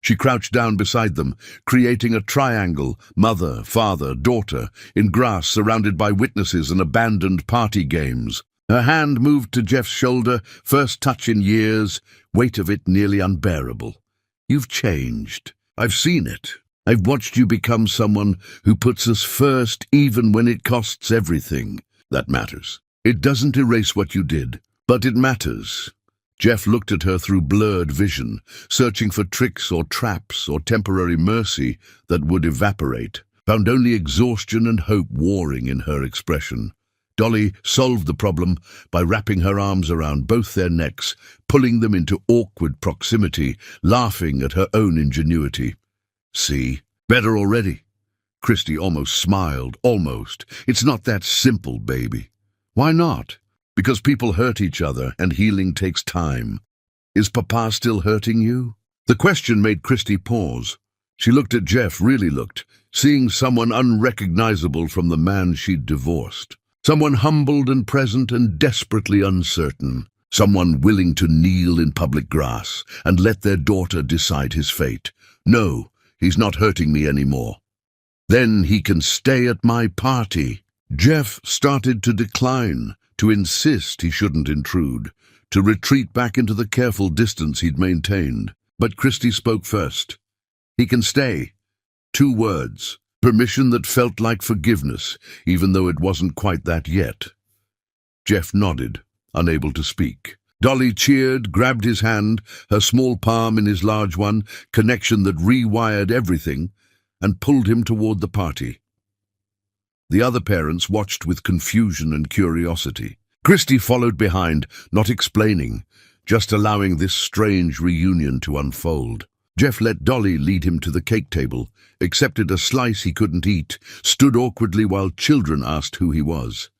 She crouched down beside them, creating a triangle, mother, father, daughter, in grass surrounded by witnesses and abandoned party games. Her hand moved to Jeff's shoulder, first touch in years, weight of it nearly unbearable. "You've changed. I've seen it. I've watched you become someone who puts us first even when it costs everything. That matters. It doesn't erase what you did, but it matters." Jeff looked at her through blurred vision, searching for tricks or traps or temporary mercy that would evaporate, found only exhaustion and hope warring in her expression. Dolly solved the problem by wrapping her arms around both their necks, pulling them into awkward proximity, laughing at her own ingenuity. "See? Better already." Christie almost smiled, almost. "It's not that simple, baby." "Why not?" "Because people hurt each other, and healing takes time." "Is Papa still hurting you?" The question made Christie pause. She looked at Jeff, really looked, seeing someone unrecognizable from the man she'd divorced. Someone humbled and present and desperately uncertain. Someone willing to kneel in public grass and let their daughter decide his fate. "No, he's not hurting me anymore. Then he can stay at my party." Jeff started to decline, to insist he shouldn't intrude, to retreat back into the careful distance he'd maintained. But Christie spoke first. "He can stay." 2 words. Permission that felt like forgiveness, even though it wasn't quite that yet. Jeff nodded, unable to speak. Dolly cheered, grabbed his hand, her small palm in his large one, connection that rewired everything, and pulled him toward the party. The other parents watched with confusion and curiosity. Christie followed behind, not explaining, just allowing this strange reunion to unfold. Jeff let Dolly lead him to the cake table, accepted a slice he couldn't eat, stood awkwardly while children asked who he was.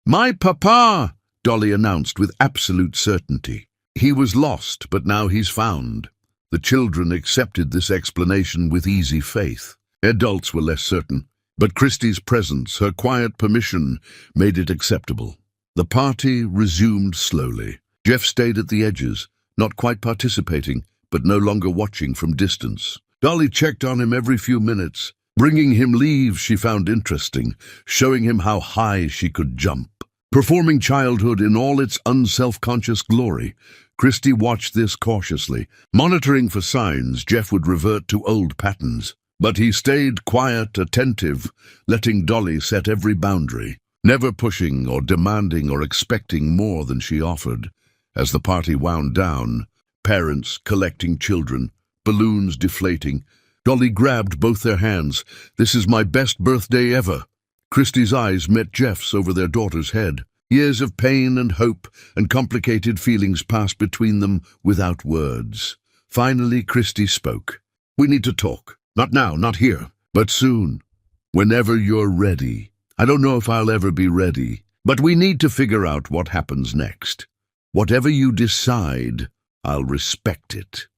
"My papa!" Dolly announced with absolute certainty. He was lost, but now he's found. The children accepted this explanation with easy faith. Adults were less certain, but Christie's presence, her quiet permission, made it acceptable. The party resumed slowly. Jeff stayed at the edges, not quite participating, but no longer watching from distance. Dolly checked on him every few minutes, bringing him leaves she found interesting, showing him how high she could jump. Performing childhood in all its unself-conscious glory, Christie watched this cautiously. Monitoring for signs, Jeff would revert to old patterns. But he stayed quiet, attentive, letting Dolly set every boundary, never pushing or demanding or expecting more than she offered. As the party wound down, parents collecting children, balloons deflating, Dolly grabbed both their hands. "This is my best birthday ever." Christie's eyes met Jeff's over their daughter's head. Years of pain and hope and complicated feelings passed between them without words. Finally, Christie spoke. "We need to talk. Not now, not here, but soon. Whenever you're ready. I don't know if I'll ever be ready, but we need to figure out what happens next. Whatever you decide, I'll respect it."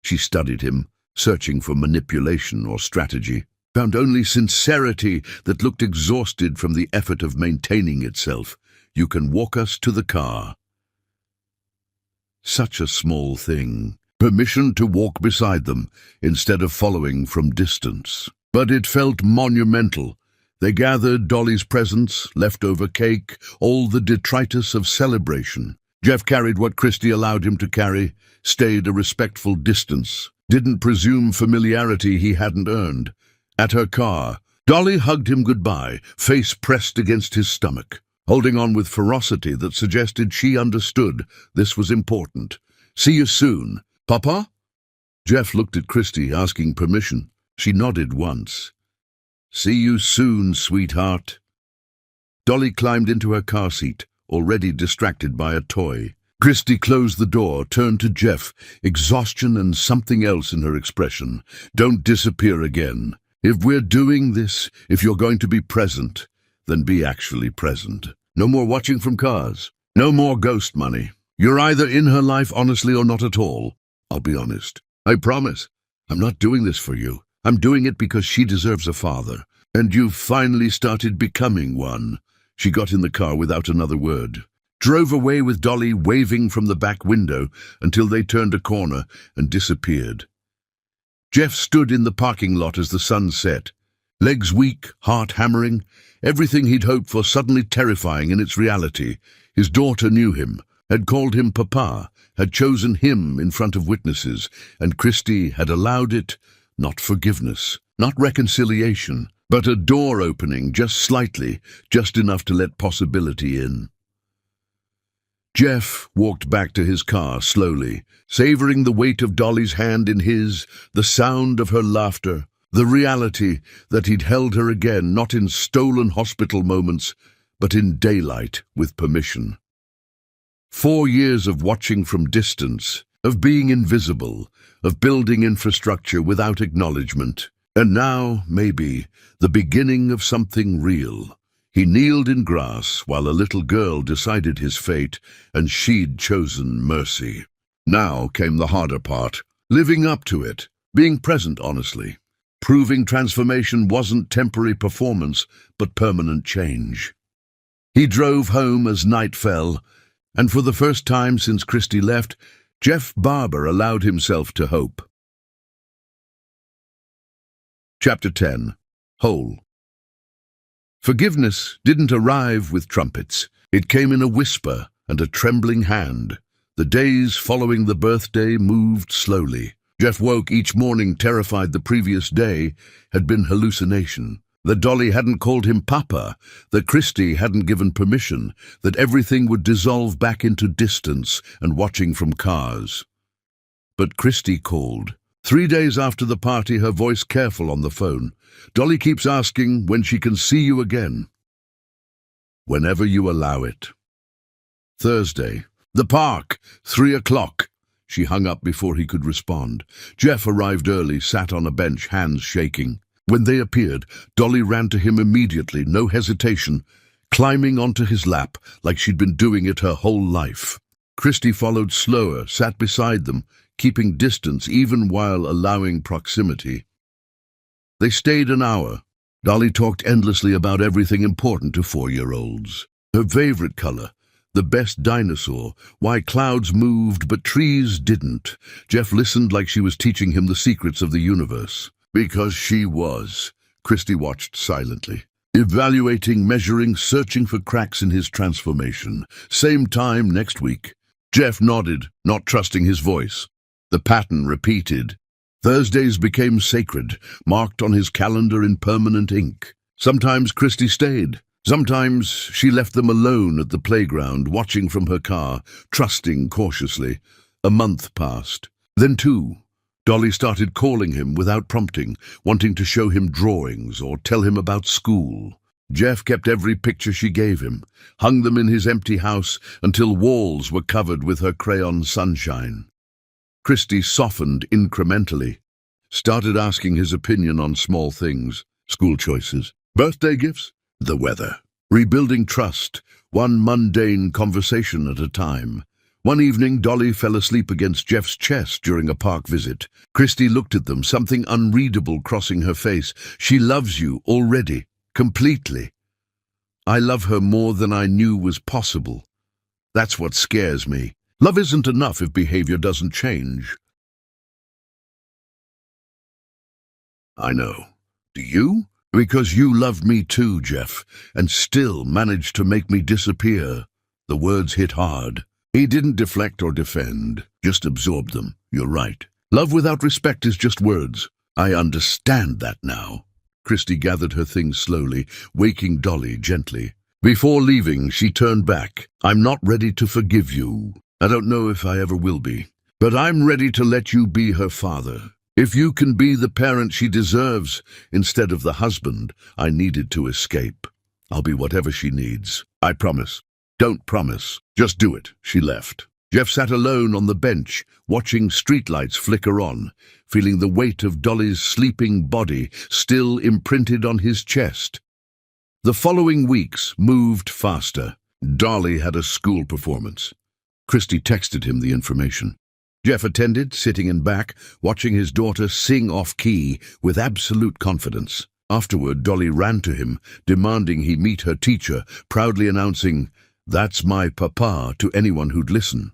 She studied him, searching for manipulation or strategy, found only sincerity that looked exhausted from the effort of maintaining itself. "You can walk us to the car." Such a small thing. Permission to walk beside them, instead of following from distance. But it felt monumental. They gathered Dolly's presents, leftover cake, all the detritus of celebration. Jeff carried what Christie allowed him to carry, stayed a respectful distance, didn't presume familiarity he hadn't earned. At her car, Dolly hugged him goodbye, face pressed against his stomach, holding on with ferocity that suggested she understood this was important. "See you soon. Papa?" Jeff looked at Christie, asking permission. She nodded once. "See you soon, sweetheart." Dolly climbed into her car seat, already distracted by a toy. Christie closed the door, turned to Jeff, exhaustion and something else in her expression. "Don't disappear again. If we're doing this, if you're going to be present, then be actually present. No more watching from cars. No more ghost money. You're either in her life honestly or not at all. I'll be honest. I promise. I'm not doing this for you. I'm doing it because she deserves a father. And you've finally started becoming one." She got in the car without another word, drove away with Dolly waving from the back window until they turned a corner and disappeared. Jeff stood in the parking lot as the sun set, legs weak, heart hammering, everything he'd hoped for suddenly terrifying in its reality. His daughter knew him, had called him Papa, had chosen him in front of witnesses, and Christie had allowed it. Not forgiveness, not reconciliation, but a door opening just slightly, just enough to let possibility in. Jeff walked back to his car slowly, savoring the weight of Dolly's hand in his, the sound of her laughter, the reality that he'd held her again, not in stolen hospital moments, but in daylight with permission. 4 years of watching from distance, of being invisible, of building infrastructure without acknowledgement, and now, maybe, the beginning of something real. He kneeled in grass while a little girl decided his fate, and she'd chosen mercy. Now came the harder part, living up to it, being present honestly, proving transformation wasn't temporary performance, but permanent change. He drove home as night fell, and for the first time since Christie left, Jeff Barber allowed himself to hope. Chapter 10. Whole. Forgiveness didn't arrive with trumpets. It came in a whisper and a trembling hand. The days following the birthday moved slowly. Jeff woke each morning terrified the previous day had been hallucination, that Dolly hadn't called him Papa, that Christie hadn't given permission, that everything would dissolve back into distance and watching from cars. But Christie called. 3 days after the party, her voice careful on the phone. "Dolly keeps asking when she can see you again." "Whenever you allow it." Thursday. The park, 3 o'clock. She hung up before he could respond. Jeff arrived early, sat on a bench, hands shaking. When they appeared, Dolly ran to him immediately, no hesitation, climbing onto his lap like she'd been doing it her whole life. Christy followed slower, sat beside them, keeping distance even while allowing proximity. They stayed an hour. Dolly talked endlessly about everything important to 4-year-olds. Her favorite color, the best dinosaur, why clouds moved but trees didn't. Jeff listened like she was teaching him the secrets of the universe. Because she was. Christy watched silently, evaluating, measuring, searching for cracks in his transformation. Same time next week. Jeff nodded, not trusting his voice. The pattern repeated. Thursdays became sacred, marked on his calendar in permanent ink. Sometimes Christy stayed. Sometimes she left them alone at the playground, watching from her car, trusting cautiously. A month passed. Then 2. Dolly started calling him without prompting, wanting to show him drawings or tell him about school. Jeff kept every picture she gave him, hung them in his empty house until walls were covered with her crayon sunshine. Christy softened incrementally, started asking his opinion on small things, school choices, birthday gifts, the weather. Rebuilding trust, one mundane conversation at a time. One evening, Dolly fell asleep against Jeff's chest during a park visit. Christy looked at them, something unreadable crossing her face. She loves you already, completely. I love her more than I knew was possible. That's what scares me. Love isn't enough if behavior doesn't change. I know. Do you? Because you loved me too, Jeff, and still managed to make me disappear. The words hit hard. He didn't deflect or defend, just absorbed them. You're right. Love without respect is just words. I understand that now. Christy gathered her things slowly, waking Dolly gently. Before leaving, she turned back. I'm not ready to forgive you. I don't know if I ever will be. But I'm ready to let you be her father. If you can be the parent she deserves, instead of the husband I needed to escape, I'll be whatever she needs. I promise. Don't promise. Just do it. She left. Jeff sat alone on the bench, watching streetlights flicker on, feeling the weight of Dolly's sleeping body still imprinted on his chest. The following weeks moved faster. Dolly had a school performance. Christy texted him the information. Jeff attended, sitting in back, watching his daughter sing off-key with absolute confidence. Afterward, Dolly ran to him, demanding he meet her teacher, proudly announcing, "That's my papa," to anyone who'd listen.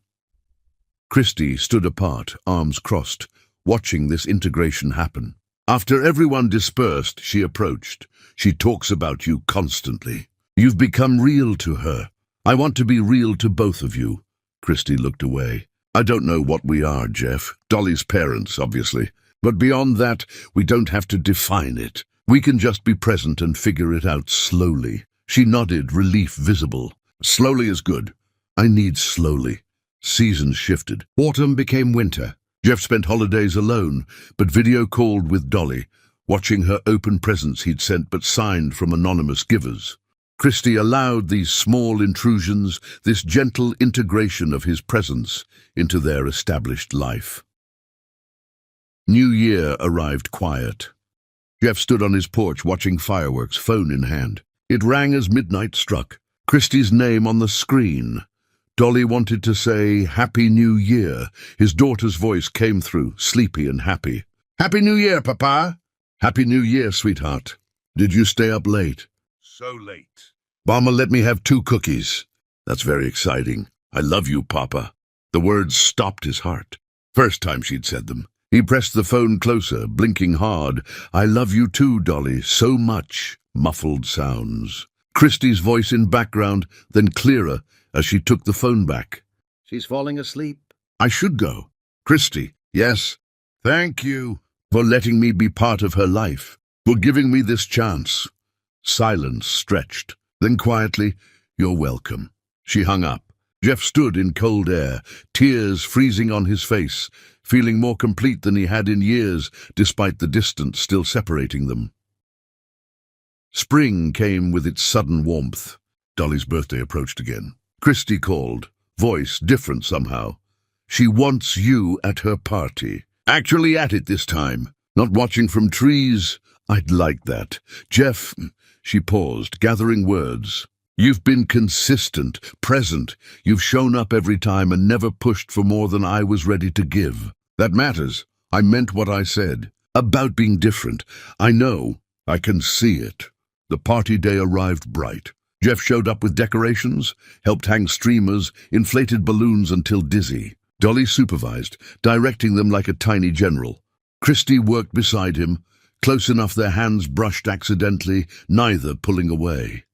Christy stood apart, arms crossed, watching this integration happen. After everyone dispersed, she approached. She talks about you constantly. You've become real to her. I want to be real to both of you. Christy looked away. I don't know what we are, Jeff. Dolly's parents, obviously. But beyond that, we don't have to define it. We can just be present and figure it out slowly. She nodded, relief visible. Slowly is good. I need slowly. Seasons shifted. Autumn became winter. Jeff spent holidays alone, but video called with Dolly, watching her open presents he'd sent but signed from anonymous givers. Christy allowed these small intrusions, this gentle integration of his presence into their established life. New Year arrived quiet. Jeff stood on his porch watching fireworks, phone in hand. It rang as midnight struck. Christy's name on the screen. Dolly wanted to say, "Happy New Year." His daughter's voice came through, sleepy and happy. "Happy New Year, Papa." "Happy New Year, sweetheart. Did you stay up late?" "So late." "Mama let me have 2 cookies." "That's very exciting. I love you, Papa." The words stopped his heart. First time she'd said them. He pressed the phone closer, blinking hard. "I love you too, Dolly, so much." Muffled sounds. Christy's voice in background, then clearer as she took the phone back.
"She's falling asleep."
"I should go." "Christy." "Yes." "Thank you for letting me be part of her life, for giving me this chance." Silence stretched. Then quietly, "You're welcome." She hung up. Jeff stood in cold air, tears freezing on his face, feeling more complete than he had in years, despite the distance still separating them. Spring came with its sudden warmth. Dolly's birthday approached again. Christy called. voice different somehow. "She wants you at her party. Actually at it this time. Not watching from trees. I'd like that. Jeff," she paused, gathering words. "You've been consistent, present. You've shown up every time and never pushed for more than I was ready to give. That matters. I meant what I said. About being different. I know. I can see it." The party day arrived bright. Jeff showed up with decorations, helped hang streamers, inflated balloons until dizzy. Dolly supervised, directing them like a tiny general. Christy worked beside him, close enough their hands brushed accidentally, neither pulling away.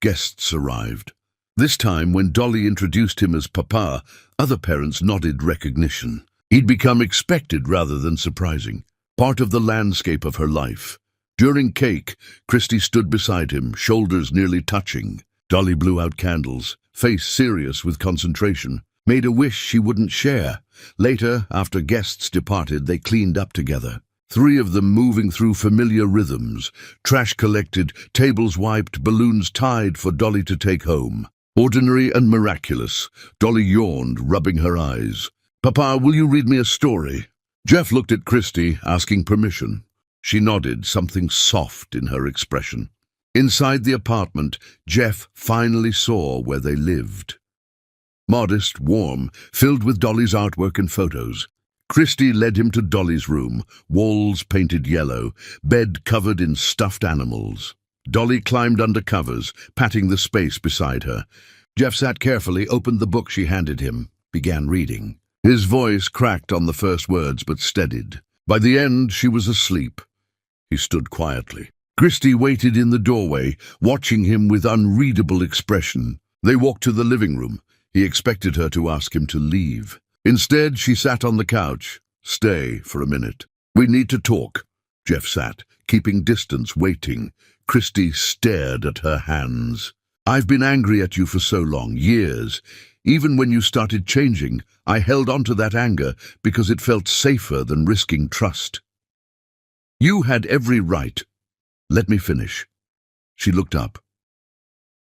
Guests arrived. This time, when Dolly introduced him as Papa, other parents nodded recognition. He'd become expected rather than surprising, part of the landscape of her life. During cake, Christy stood beside him, shoulders nearly touching. Dolly blew out candles, face serious with concentration, made a wish she wouldn't share. Later, after guests departed, they cleaned up together. 3 of them moving through familiar rhythms. Trash collected, tables wiped, balloons tied for Dolly to take home. Ordinary and miraculous. Dolly yawned, rubbing her eyes. "Papa, will you read me a story?" Jeff looked at Christy, asking permission. She nodded, something soft in her expression. Inside the apartment, Jeff finally saw where they lived. Modest, warm, filled with Dolly's artwork and photos. Christy led him to Dolly's room, walls painted yellow, bed covered in stuffed animals. Dolly climbed under covers, patting the space beside her. Jeff sat carefully, opened the book she handed him, began reading. His voice cracked on the first words, but steadied. By the end, she was asleep. He stood quietly. Christy waited in the doorway, watching him with unreadable expression. They walked to the living room. He expected her to ask him to leave. Instead, she sat on the couch. "Stay for a minute. We need to talk." Jeff sat, keeping distance, waiting. Christy stared at her hands. "I've been angry at you for so long, years. Even when you started changing, I held on to that anger because it felt safer than risking trust. You had every right. Let me finish." She looked up.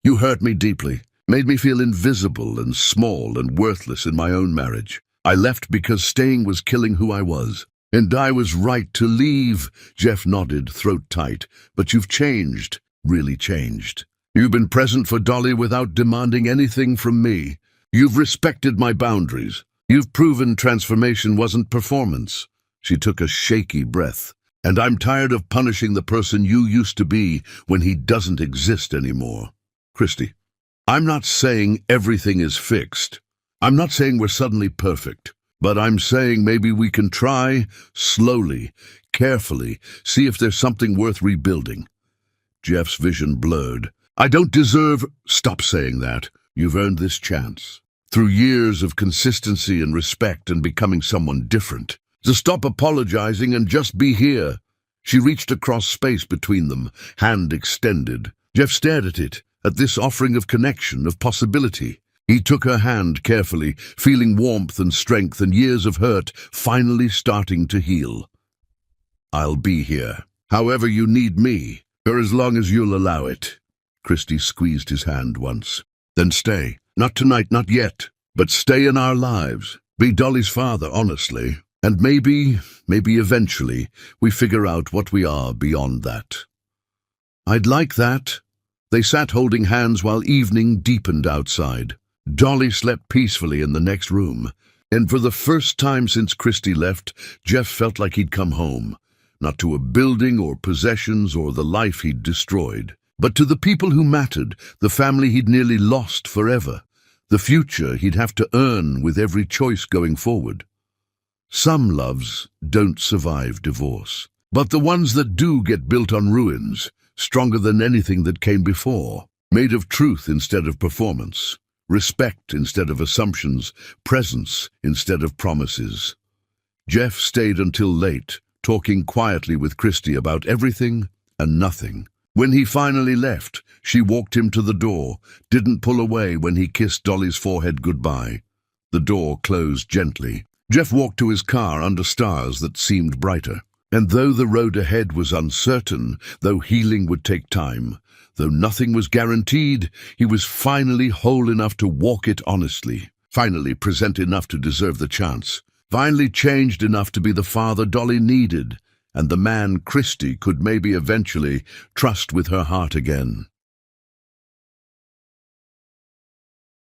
"You hurt me deeply, made me feel invisible and small and worthless in my own marriage. I left because staying was killing who I was. And I was right to leave." Jeff nodded, throat tight. "But you've changed, really changed. You've been present for Dolly without demanding anything from me. You've respected my boundaries. You've proven transformation wasn't performance." She took a shaky breath. "And I'm tired of punishing the person you used to be when he doesn't exist anymore." Christy, I'm not saying everything is fixed. I'm not saying we're suddenly perfect. But I'm saying maybe we can try, slowly, carefully, see if there's something worth rebuilding. Jeff's vision blurred. "I don't deserve—" "Stop saying that. You've earned this chance. Through years of consistency and respect and becoming someone different. So stop apologizing and just be here." She reached across space between them, hand extended. Jeff stared at it, at this offering of connection, of possibility. He took her hand carefully, feeling warmth and strength and years of hurt finally starting to heal. "I'll be here, however you need me, or as long as you'll allow it." Christy squeezed his hand once. "Then stay. Not tonight, not yet. But stay in our lives. Be Dolly's father, honestly. And maybe eventually, we figure out what we are beyond that." "I'd like that." They sat holding hands while evening deepened outside. Dolly slept peacefully in the next room. And for the first time since Christy left, Jeff felt like he'd come home. Not to a building or possessions or the life he'd destroyed, but to the people who mattered, the family he'd nearly lost forever, the future he'd have to earn with every choice going forward. Some loves don't survive divorce, but the ones that do get built on ruins, stronger than anything that came before, made of truth instead of performance, respect instead of assumptions, presence instead of promises. Jeff stayed until late, talking quietly with Christy about everything and nothing. When he finally left, she walked him to the door, didn't pull away when he kissed Dolly's forehead goodbye. The door closed gently. Jeff walked to his car under stars that seemed brighter. And though the road ahead was uncertain, though healing would take time, though nothing was guaranteed, he was finally whole enough to walk it honestly, finally present enough to deserve the chance, finally changed enough to be the father Dolly needed, and the man Christy could maybe eventually trust with her heart again.